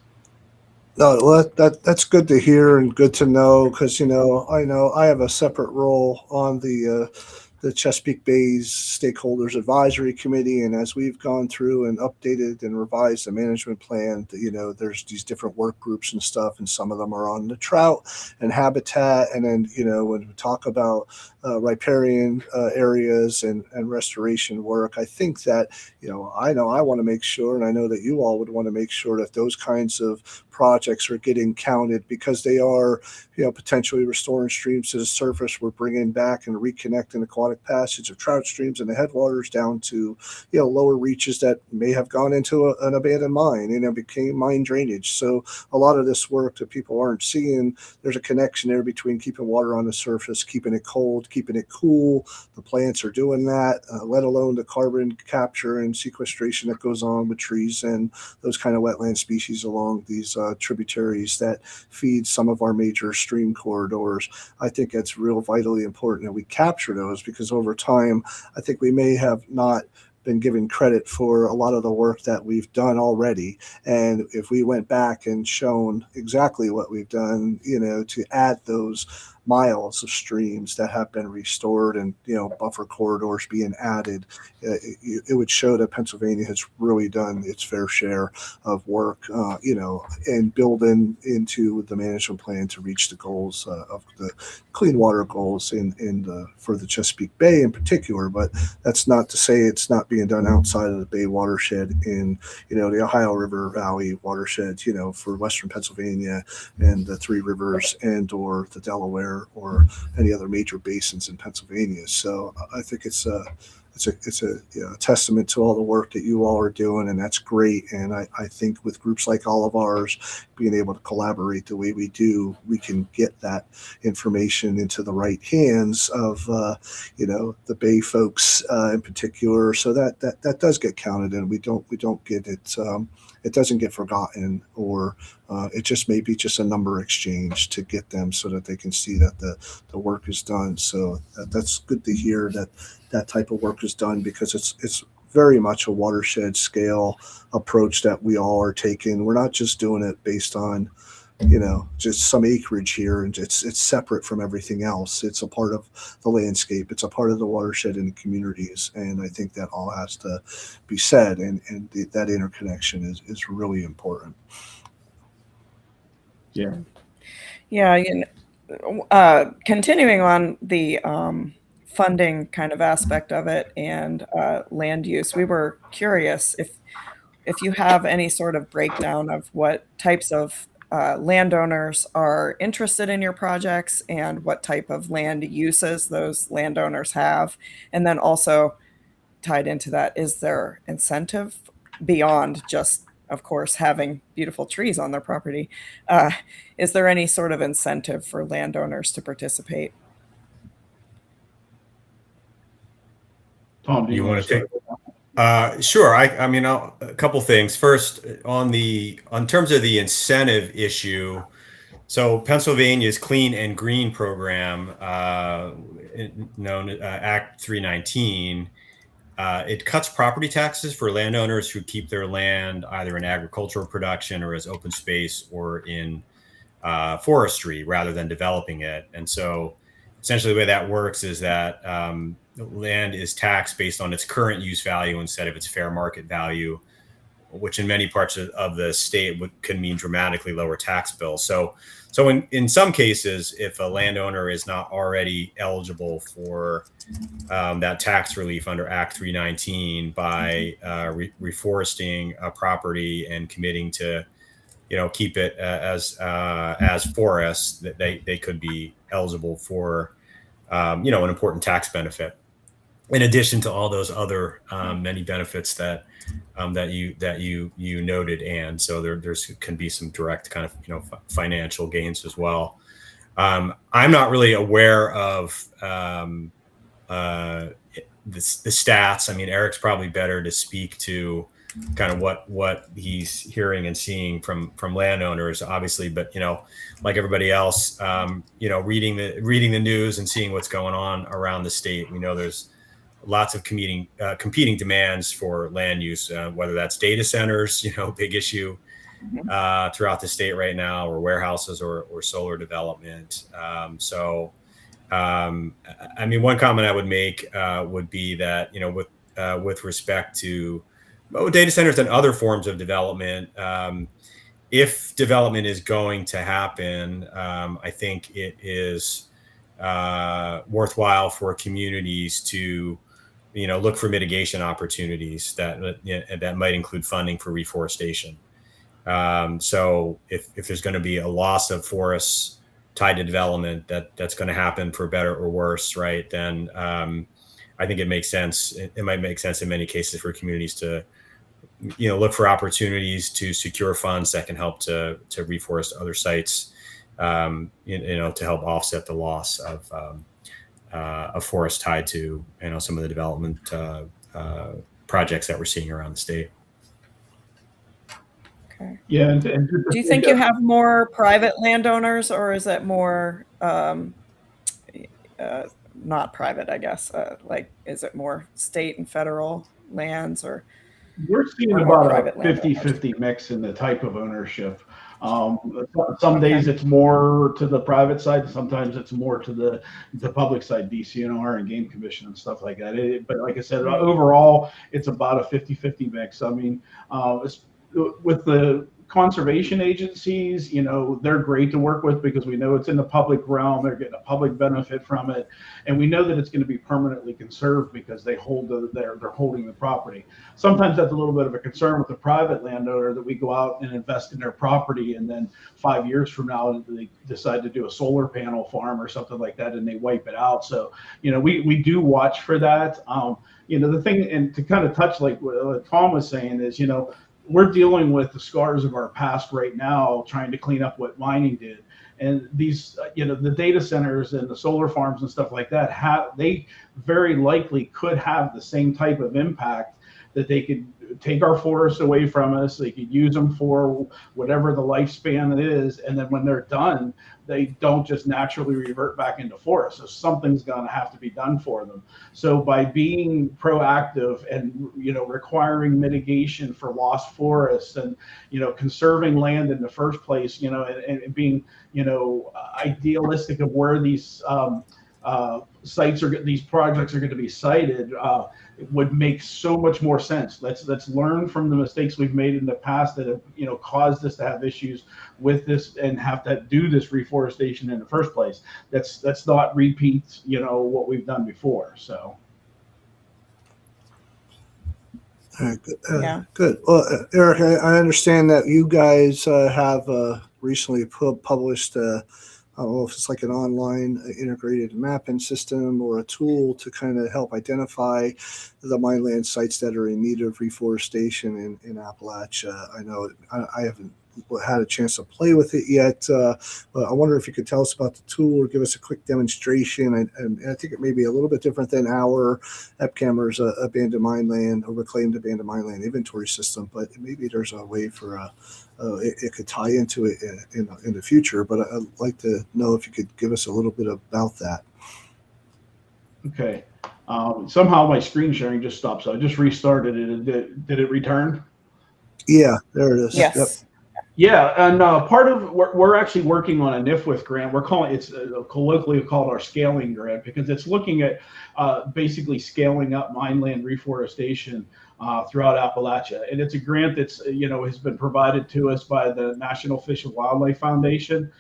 No, well, that's good to hear and good to know, because I know I have a separate role on the Chesapeake Bay's Stakeholders Advisory Committee, and as we've gone through and updated and revised the management plan, there's these different work groups and stuff, and some of them are on the trout and habitat, and then when we talk about riparian areas and restoration work, I think that I know I want to make sure, and I know that you all would want to make sure that those kinds of projects are getting counted, because they are potentially restoring streams to the surface. We're bringing back and reconnecting aquatic passage of trout streams and the headwaters down to lower reaches that may have gone into an abandoned mine and became mine drainage. So a lot of this work that people aren't seeing, there's a connection there between keeping water on the surface, keeping it cold, keeping it cool. The plants are doing that, let alone the carbon capture and sequestration that goes on with trees and those kind of wetland species along these tributaries that feed some of our major stream corridors. I think it's real vitally important that we capture those, because over time, I think we may have not been given credit for a lot of the work that we've done already. And if we went back and shown exactly what we've done, to add those miles of streams that have been restored and buffer corridors being added, it would show that Pennsylvania has really done its fair share of work, and building into the management plan to reach the goals of the clean water goals for the Chesapeake Bay in particular. But that's not to say it's not being done outside of the Bay watershed in the Ohio River Valley watershed, for Western Pennsylvania and the Three Rivers and or the Delaware or any other major basins in Pennsylvania. So I think it's it's a testament to all the work that you all are doing, and that's great. And I think with groups like all of ours, being able to collaborate the way we do, we can get that information into the right hands of the Bay folks in particular, so that does get counted, and we don't get it. It doesn't get forgotten, or it just may be just a number exchange to get them so that they can see that the work is done. So that's good to hear that type of work is done, because it's very much a watershed scale approach that we all are taking. We're not just doing it based on just some acreage here, and it's separate from everything else. It's a part of the landscape. It's a part of the watershed and the communities. And I think that all has to be said. And that interconnection is really important. Yeah. Yeah. Continuing on the funding kind of aspect of it and land use, we were curious if you have any sort of breakdown of what types of landowners are interested in your projects and what type of land uses those landowners have. And then also tied into that, is there incentive beyond just, of course, having beautiful trees on their property? Is there any sort of incentive for landowners to participate? Tom, do you want to take? Sure. I mean, a couple things. First, on terms of the incentive issue, so Pennsylvania's Clean and Green program, known as Act 319, it cuts property taxes for landowners who keep their land either in agricultural production or as open space or in forestry rather than developing it. And so essentially the way that works is that land is taxed based on its current use value instead of its fair market value, which in many parts of the state can mean dramatically lower tax bills. So in some cases, if a landowner is not already eligible for that tax relief under Act 319 by reforesting a property and committing to keep it as forests, that they could be eligible for an important tax benefit, in addition to all those other many benefits that you noted. And so there's can be some direct kind of financial gains as well. I'm not really aware of the stats. I mean, Eric's probably better to speak to kind of what he's hearing and seeing from landowners, obviously, but like everybody else, reading the news and seeing what's going on around the state, we know there's lots of competing demands for land use, whether that's data centers, big issue throughout the state right now, or warehouses or solar development. I mean, one comment I would make would be that with respect to data centers and other forms of development, if development is going to happen, I think it is worthwhile for communities to look for mitigation opportunities that might include funding for reforestation. So if there's going to be a loss of forests tied to development that's going to happen for better or worse, right, then I think it makes sense. It might make sense in many cases for communities to look for opportunities to secure funds that can help to reforest other sites, to help offset the loss of forest tied to some of the development projects that we're seeing around the state. Okay. Yeah. And do you think you have more private landowners, or is it more not private, I guess? Is it more state and federal lands, or? We're seeing about a 50-50 mix in the type of ownership. Some days it's more to the private side. Sometimes it's more to the public side, DCNR and Game Commission and stuff like that. But like I said, overall, it's about a 50-50 mix. I mean, with the conservation agencies, they're great to work with because we know it's in the public realm. They're getting a public benefit from it, and we know that it's going to be permanently conserved because they're holding the property. Sometimes that's a little bit of a concern with the private landowner, that we go out and invest in their property, and then 5 years from now they decide to do a solar panel farm or something like that, and they wipe it out. So we do watch for that. The thing, and to kind of touch like what Tom was saying, is we're dealing with the scars of our past right now, trying to clean up what mining did. And these, the data centers and the solar farms and stuff like that, they very likely could have the same type of impact, that they could take our forests away from us. They could use them for whatever the lifespan it is. And then when they're done, they don't just naturally revert back into forest. So something's going to have to be done for them. So by being proactive and, requiring mitigation for lost forests, and, conserving land in the first place, and being, idealistic of where these these projects are going to be sited, it would make so much more sense. Let's learn from the mistakes we've made in the past that have caused us to have issues with this and have to do this reforestation in the first place. Let's not repeat what we've done before. So. All right, good. Yeah. Good. Well, Eric, I understand that you guys have recently published. I don't know if it's like an online integrated mapping system or a tool to kind of help identify the mineland sites that are in need of reforestation in Appalachia. I know I haven't had a chance to play with it yet, but I wonder if you could tell us about the tool or give us a quick demonstration. And I think it may be a little bit different than our EPCAMR's abandoned mine land or reclaimed abandoned mine land inventory system, but maybe there's a way for it could tie into it in the future. But I'd like to know if you could give us a little bit about that. Okay. Somehow my screen sharing just stopped, so I just restarted it. Did it return? Yeah, there it is. Yes. Yep. Yeah, and part of we're actually working on a NIFWIF grant. We're calling it's colloquially called our scaling grant, because it's looking at basically scaling up mineland reforestation throughout Appalachia. And it's a grant that's has been provided to us by the National Fish and Wildlife Foundation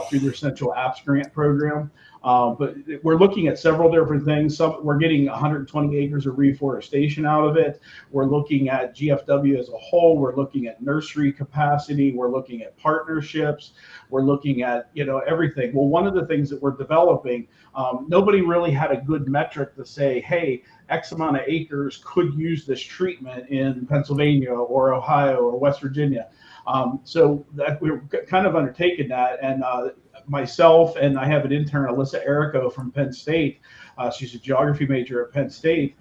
through their Central Apps Grant program. But we're looking at several different things. We're getting 120 acres of reforestation out of it. We're looking at GFW as a whole. We're looking at nursery capacity. We're looking at partnerships. We're looking at everything. Well, one of the things that we're developing, nobody really had a good metric to say, hey, X amount of acres could use this treatment in Pennsylvania or Ohio or West Virginia. So that we're kind of undertaking that, and myself and I have an intern, Alyssa Errico from Penn State. She's a geography major at Penn State.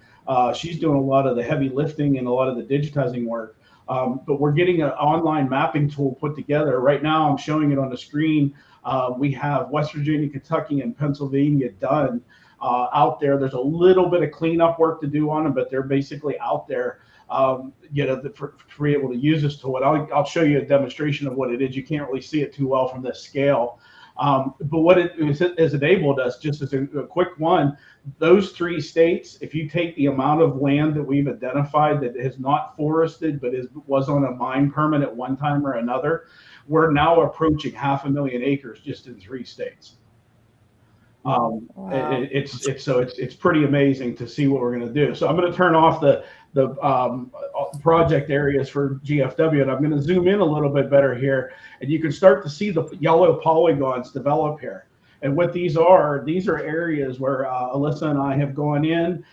She's doing a lot of the heavy lifting and a lot of the digitizing work. But we're getting an online mapping tool put together. Right now, I'm showing it on the screen. We have West Virginia, Kentucky, and Pennsylvania done out there. There's a little bit of cleanup work to do on them, but they're basically out there. For be able to use this tool. I'll show you a demonstration of what it is. You can't really see it too well from this scale. But what it has enabled us, just as a quick one, those 3 states, if you take the amount of land that we've identified that is not forested but was on a mine permit at one time or another, we're now approaching 500,000 acres just in 3 states. Wow. It's pretty amazing to see what we're going to do. So I'm going to turn off the project areas for GFW, and I'm going to zoom in a little bit better here, and you can start to see the yellow polygons develop here. And what these are areas where Alyssa and I have gone in.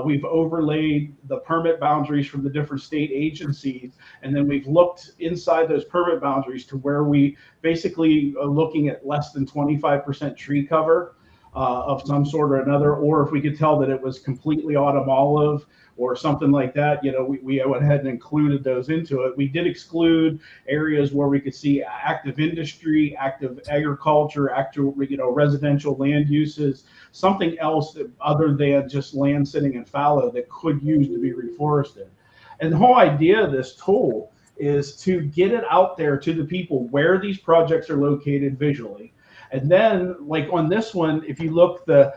We've overlaid the permit boundaries from the different state agencies, and then we've looked inside those permit boundaries to where we basically are looking at less than 25% tree cover of some sort or another, or if we could tell that it was completely autumn olive or something like that, we went ahead and included those into it. We did exclude areas where we could see active industry, active agriculture, active residential land uses, something else other than just land sitting in fallow that could use to be reforested. And the whole idea of this tool is to get it out there to the people where these projects are located visually. And then, like on this one, if you look, the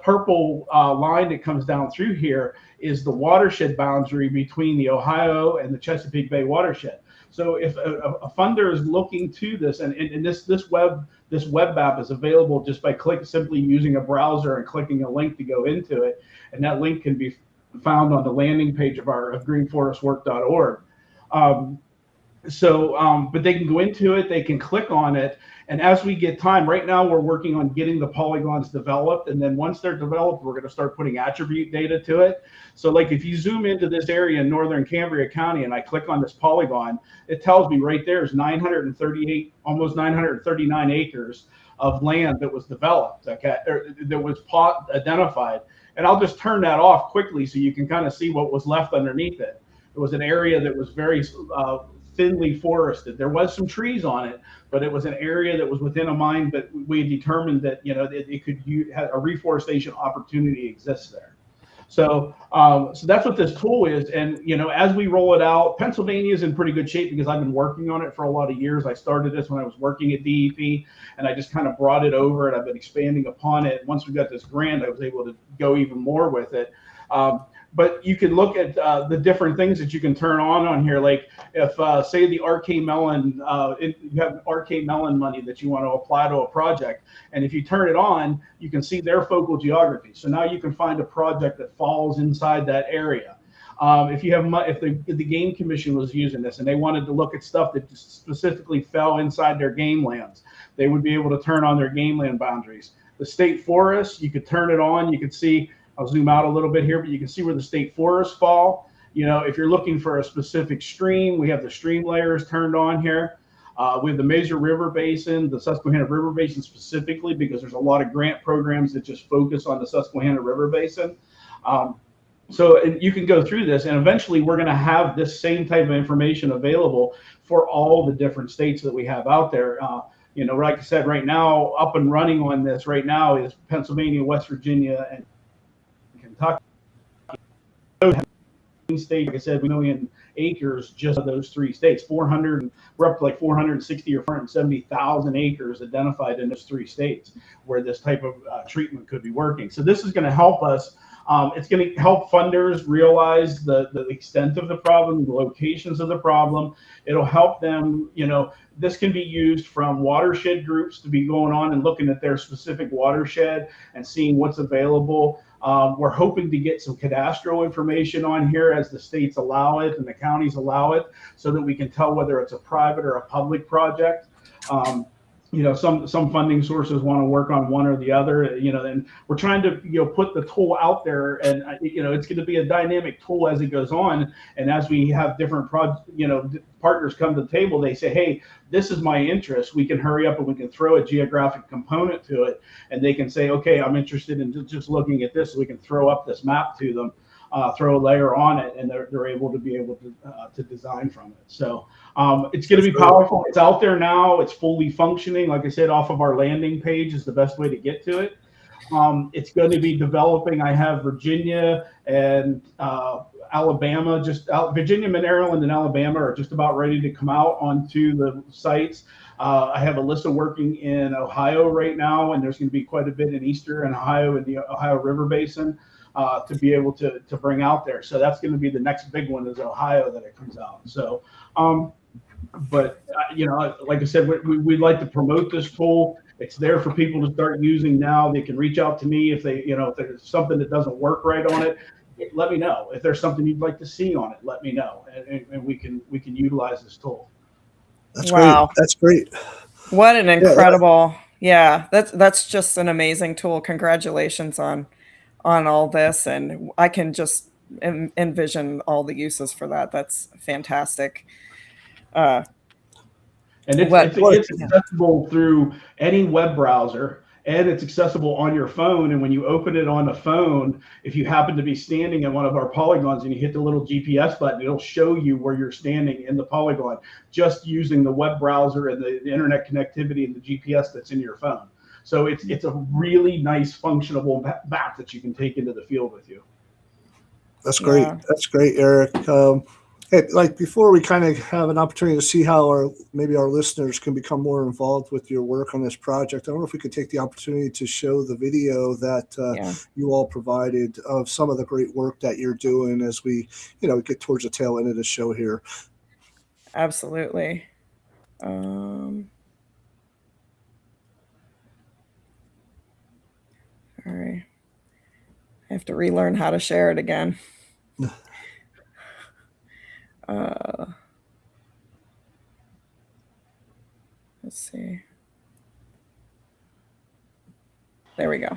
purple line that comes down through here is the watershed boundary between the Ohio and the Chesapeake Bay watershed. So if a funder is looking to this, and this web app is available just by simply using a browser and clicking a link to go into it, and that link can be found on the landing page of greenforestwork.org. But they can go into it, they can click on it, and as we get time, right now we're working on getting the polygons developed, and then once they're developed, we're going to start putting attribute data to it. So like if you zoom into this area in northern Cambria County and I click on this polygon, it tells me right there is 938, almost 939 acres of land that was developed, okay, or that was identified. And I'll just turn that off quickly so you can kind of see what was left underneath it. It was an area that was very thinly forested. There was some trees on it, but it was an area that was within a mine, but we determined that, you know, it could have a reforestation opportunity exists there. So that's what this tool is. And, you know, as we roll it out, Pennsylvania is in pretty good shape because I've been working on it for a lot of years. I started this when I was working at DEP, and I just kind of brought it over, and I've been expanding upon it. Once we got this grant, I was able to go even more with it. But you can look at the different things that you can turn on here. Like if, say, the RK Melon, you have RK Melon money that you want to apply to a project. And if you turn it on, you can see their focal geography. So now you can find a project that falls inside that area. If the Game Commission was using this and they wanted to look at stuff that specifically fell inside their game lands, they would be able to turn on their game land boundaries. The state forest, you could turn it on. You could see, I'll zoom out a little bit here, but you can see where the state forests fall. You know, if you're looking for a specific stream, we have the stream layers turned on here. We have the major river basin, the Susquehanna River Basin specifically, because there's a lot of grant programs that just focus on the Susquehanna River Basin. So you can go through this, and eventually we're going to have this same type of information available for all the different states that we have out there. You know, like I said, right now, up and running on this right now is Pennsylvania, West Virginia, and Kentucky. State, like I said, 1 million acres just of those 3 states. We're up to like 460 or 470,000 acres identified in those 3 states where this type of treatment could be working. So this is going to help us. It's going to help funders realize the extent of the problem, the locations of the problem. It'll help them, you know, this can be used from watershed groups to be going on and looking at their specific watershed and seeing what's available. We're hoping to get some cadastral information on here as the states allow it and the counties allow it, so that we can tell whether it's a private or a public project. You know, some funding sources want to work on one or the other, you know, and we're trying to, you know, put the tool out there, and, you know, it's going to be a dynamic tool as it goes on. And as we have different partners come to the table, they say, hey, this is my interest. We can hurry up and we can throw a geographic component to it. And they can say, okay, I'm interested in just looking at this. So we can throw up this map to them, throw a layer on it, and they're able to design from it. So it's going to be powerful. It's out there now. It's fully functioning. Like I said, off of our landing page is the best way to get to it. It's going to be developing. I have Virginia and Alabama, Virginia, Maryland, and Alabama are just about ready to come out onto the sites. I have Alyssa working in Ohio right now, and there's going to be quite a bit in Eastern Ohio in the Ohio River Basin to be able to bring out there. So that's going to be the next big one, is Ohio, that it comes out. So, but you know, like I said, we'd like to promote this tool. It's there for people to start using now. They can reach out to me if they, you know, if there's something that doesn't work right on it. Let me know. If there's something you'd like to see on it, let me know, and we can utilize this tool. That's great. That's great. What an incredible, that's just an amazing tool. Congratulations on all this, and I can just envision all the uses for that. That's fantastic. And it's accessible through any web browser, and it's accessible on your phone. And when you open it on a phone, if you happen to be standing in one of our polygons and you hit the little GPS button, it'll show you where you're standing in the polygon, just using the web browser and the internet connectivity and the GPS that's in your phone. So it's a really nice functional map that you can take into the field with you. That's great. Yeah. That's great, Eric. Hey, like before we kind of have an opportunity to see how maybe our listeners can become more involved with your work on this project, I wonder if we could take the opportunity to show the video that you all provided of some of the great work that you're doing as we, you know, get towards the tail end of the show here. Absolutely. All right. I have to relearn how to share it again. Let's see. There we go.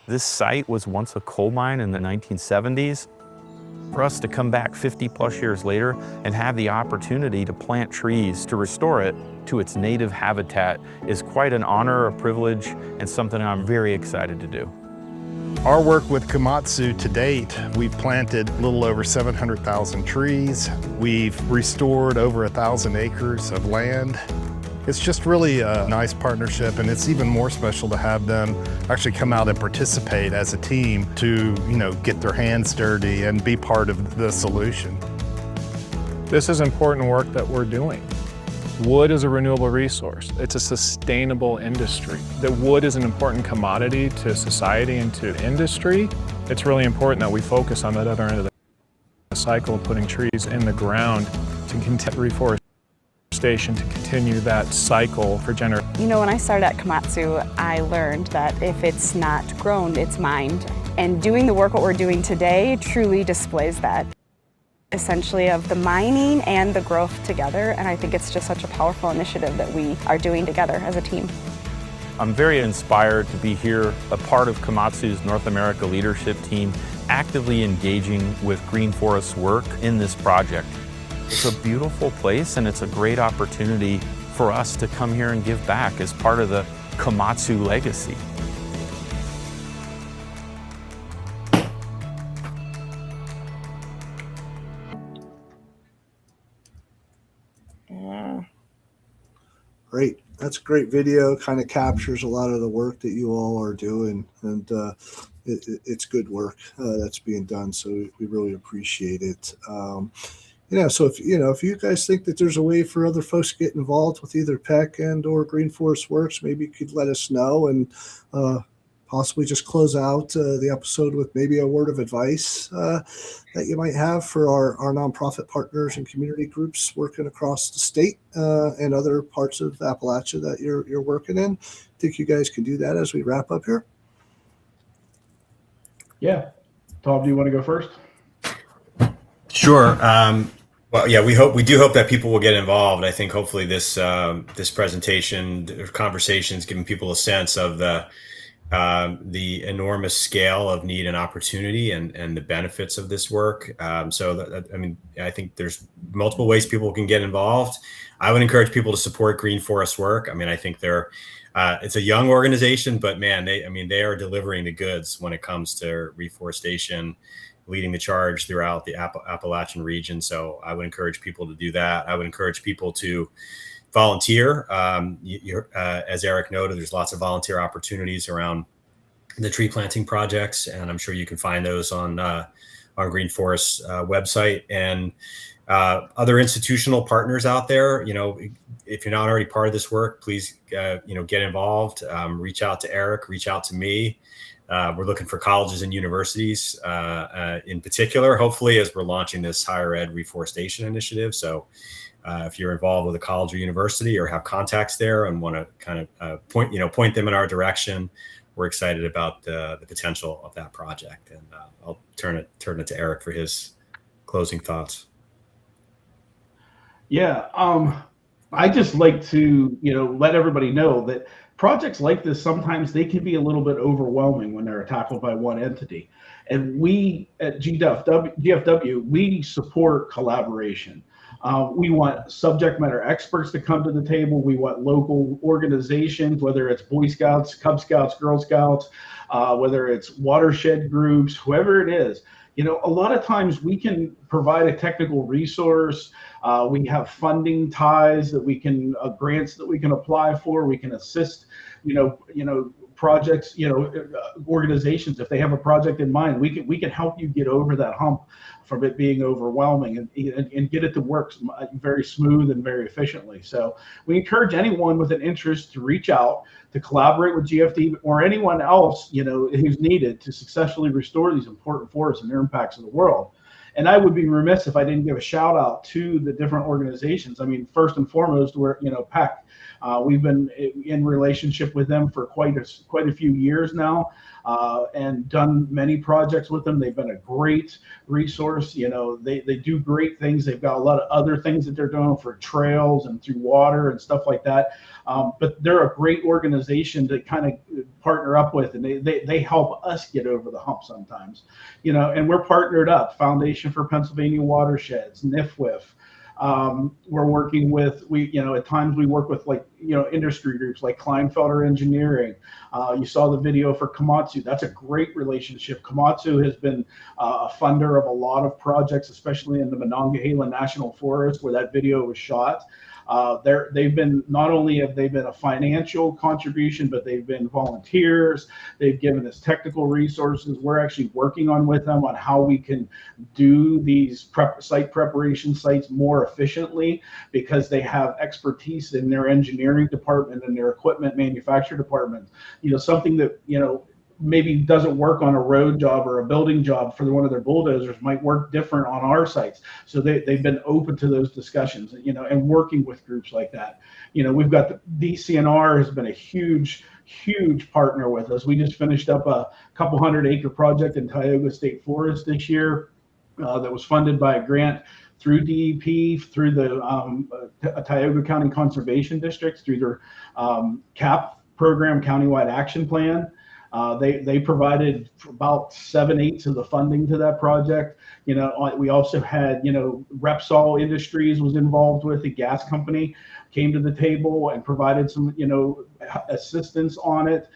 This site was once a coal mine in the 1970s. For us to come back 50 plus years later and have the opportunity to plant trees to restore it to its native habitat is quite an honor, a privilege, and something I'm very excited to do. Our work with Komatsu to date, we've planted a little over 700,000 trees. We've restored over 1,000 acres of land. It's just really a nice partnership, and it's even more special to have them actually come out and participate as a team to, get their hands dirty and be part of the solution. This is important work that we're doing. Wood is a renewable resource. It's a sustainable industry. That wood is an important commodity to society and to industry. It's really important that we focus on that other end of the cycle of putting trees in the ground to continue reforestation, to continue that cycle for generations. When I started at Komatsu, I learned that if it's not grown, it's mined. And doing the work what we're doing today truly displays that. Essentially of the mining and the growth together, and I think it's just such a powerful initiative that we are doing together as a team. I'm very inspired to be here, a part of Komatsu's North America leadership team, actively engaging with Green Forest's work in this project. It's a beautiful place, and it's a great opportunity for us to come here and give back as part of the Komatsu legacy. Great. That's a great video. Kind of captures a lot of the work that you all are doing, and it's good work that's being done. So we really appreciate it. So if you guys think that there's a way for other folks to get involved with either PEC and or Green Forest Works, maybe you could let us know, and possibly just close out the episode with maybe a word of advice that you might have for our nonprofit partners and community groups working across the state and other parts of Appalachia that you're working in. Think you guys can do that as we wrap up here? Yeah. Tom, do you want to go first? Sure. Well, yeah, we do hope that people will get involved. I think hopefully this presentation or conversations giving people a sense of the enormous scale of need and opportunity and the benefits of this work. I think there's multiple ways people can get involved. I would encourage people to support Green Forest Work. I think it's a young organization, but man, they are delivering the goods when it comes to reforestation, leading the charge throughout the Appalachian region. So I would encourage people to do that. I would encourage people to volunteer. As Eric noted, there's lots of volunteer opportunities around the tree planting projects, and I'm sure you can find those on Green Forest's website. And other institutional partners out there, if you're not already part of this work, please get involved. Reach out to Eric, reach out to me. We're looking for colleges and universities in particular, hopefully, as we're launching this higher ed reforestation initiative. So if you're involved with a college or university or have contacts there and want to kind of point them in our direction, we're excited about the potential of that project. And I'll turn it to Eric for his closing thoughts. Yeah, I just like to let everybody know that projects like this, sometimes they can be a little bit overwhelming when they're tackled by one entity. And we at GFW, we support collaboration. We want subject matter experts to come to the table. We want local organizations, whether it's Boy Scouts, Cub Scouts, Girl Scouts, whether it's watershed groups, whoever it is. A lot of times we can provide a technical resource. We have funding ties that we can, grants that we can apply for. We can assist, projects, organizations. If they have a project in mind, we can help you get over that hump from it being overwhelming and get it to work very smooth and very efficiently. So we encourage anyone with an interest to reach out, to collaborate with GFD or anyone else, who's needed to successfully restore these important forests and their impacts in the world. And I would be remiss if I didn't give a shout out to the different organizations. I mean, first and foremost, we're, PEC. We've been in relationship with them for quite a few years now, and done many projects with them. They've been a great resource. They do great things. They've got a lot of other things that they're doing for trails and through water and stuff like that. But they're a great organization to kind of partner up with, and they help us get over the hump sometimes. And we're partnered up. Foundation for Pennsylvania Watersheds, NIFWIF. We're working with, at times we work with industry groups like Kleinfelder Engineering. You saw the video for Komatsu. That's a great relationship. Komatsu has been a funder of a lot of projects, especially in the Monongahela National Forest where that video was shot. They've been, not only have they been a financial contribution, but they've been volunteers. They've given us technical resources. We're actually working with them on how we can do these site preparation sites more efficiently, because they have expertise in their engineering department and their equipment manufacture department. Something that, maybe doesn't work on a road job or a building job for one of their bulldozers might work different on our sites. So they've been open to those discussions, and working with groups like that. We've got the DCNR has been a huge partner with us. We just finished up a couple 100-acre project in Tioga State Forest this year that was funded by a grant through DEP, through the Tioga County Conservation Districts, through their CAP program, Countywide Action Plan. They provided about 7/8 of the funding to that project. We also had, Repsol Industries was involved with, the gas company, came to the table and provided some, assistance on it.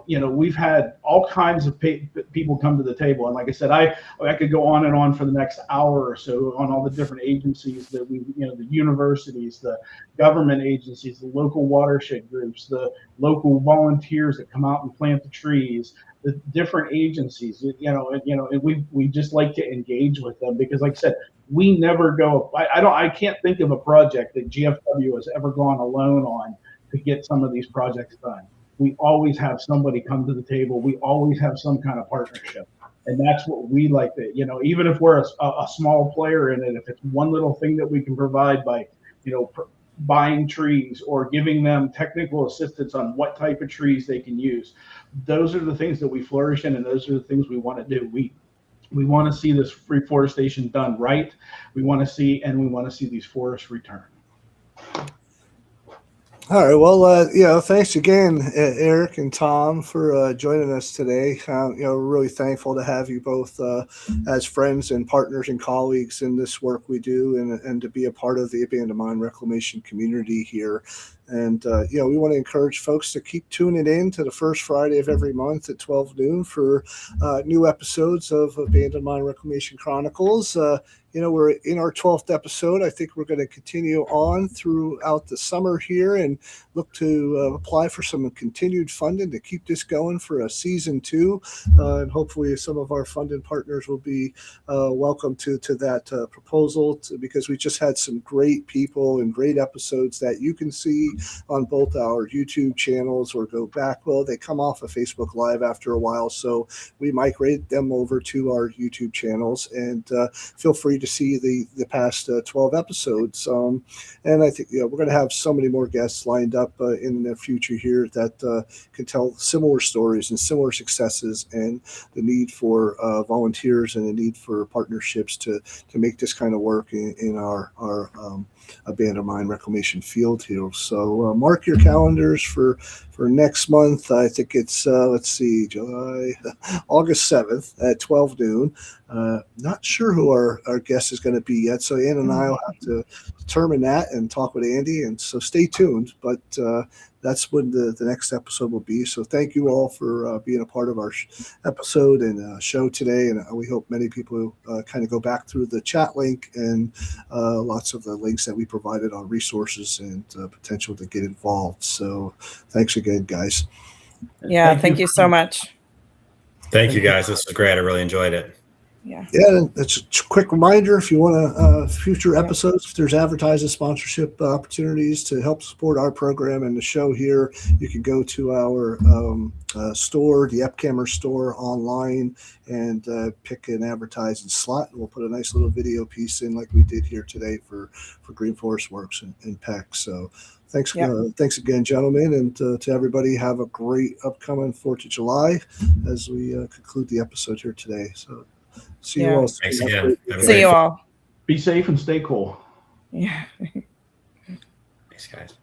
We've had all kinds of people come to the table. And like I said, I could go on and on for the next hour or so on all the different agencies that we, the universities, the government agencies, the local watershed groups, the local volunteers that come out and plant the trees, the different agencies, and we just like to engage with them, because like I said, we never go, I can't think of a project that GFW has ever gone alone on to get some of these projects done. We always have somebody come to the table. We always have some kind of partnership. And that's what we like to, even if we're a small player in it, if it's one little thing that we can provide by, buying trees or giving them technical assistance on what type of trees they can use, those are the things that we flourish in, and those are the things we want to do. We want to see this reforestation done right. We want to see these forests return. All right. Well, thanks again, Eric and Tom, for joining us today. We're really thankful to have you both as friends and partners and colleagues in this work we do, and to be a part of the Abandoned Mine Reclamation community here. And, we want to encourage folks to keep tuning in to the first Friday of every month at 12 noon for new episodes of Abandoned Mine Reclamation Chronicles. We're in our 12th episode. I think we're going to continue on throughout the summer here and look to apply for some continued funding to keep this going for a season 2. And hopefully some of our funding partners will be welcome to that proposal, because we just had some great people and great episodes that you can see on both our YouTube channels or go back. Well, they come off of Facebook Live after a while, so we migrate them over to our YouTube channels, and feel free to see the past 12 episodes. And I think we're going to have so many more guests lined up in the future here that can tell similar stories and similar successes, and the need for volunteers and the need for partnerships to make this kind of work in our Abandoned Mine Reclamation field here. So mark your calendars for next month. I think it's August 7th at 12 noon. Not sure who our guest is going to be yet, so Ann and I will have to determine that and talk with Andy, and so stay tuned. But that's when the next episode will be. So thank you all for being a part of our episode and show today, and we hope many people kind of go back through the chat link and lots of the links that we provided on resources and potential to get involved. So thanks again, guys. Yeah, thank you so much. Thank you, guys. This was great. I really enjoyed it. Yeah. Yeah, and it's a quick reminder if you want to future episodes, if there's advertising sponsorship opportunities to help support our program and the show here, you can go to our store, the Epcamera store online, and pick an advertising slot. And we'll put a nice little video piece in like we did here today for Green Forest Works and PEC. So thanks, thanks again, gentlemen, and to everybody. Have a great upcoming 4th of July as we conclude the episode here today. So. See you all. Thanks again. See you all. Be safe and stay cool. Yeah. Thanks, guys.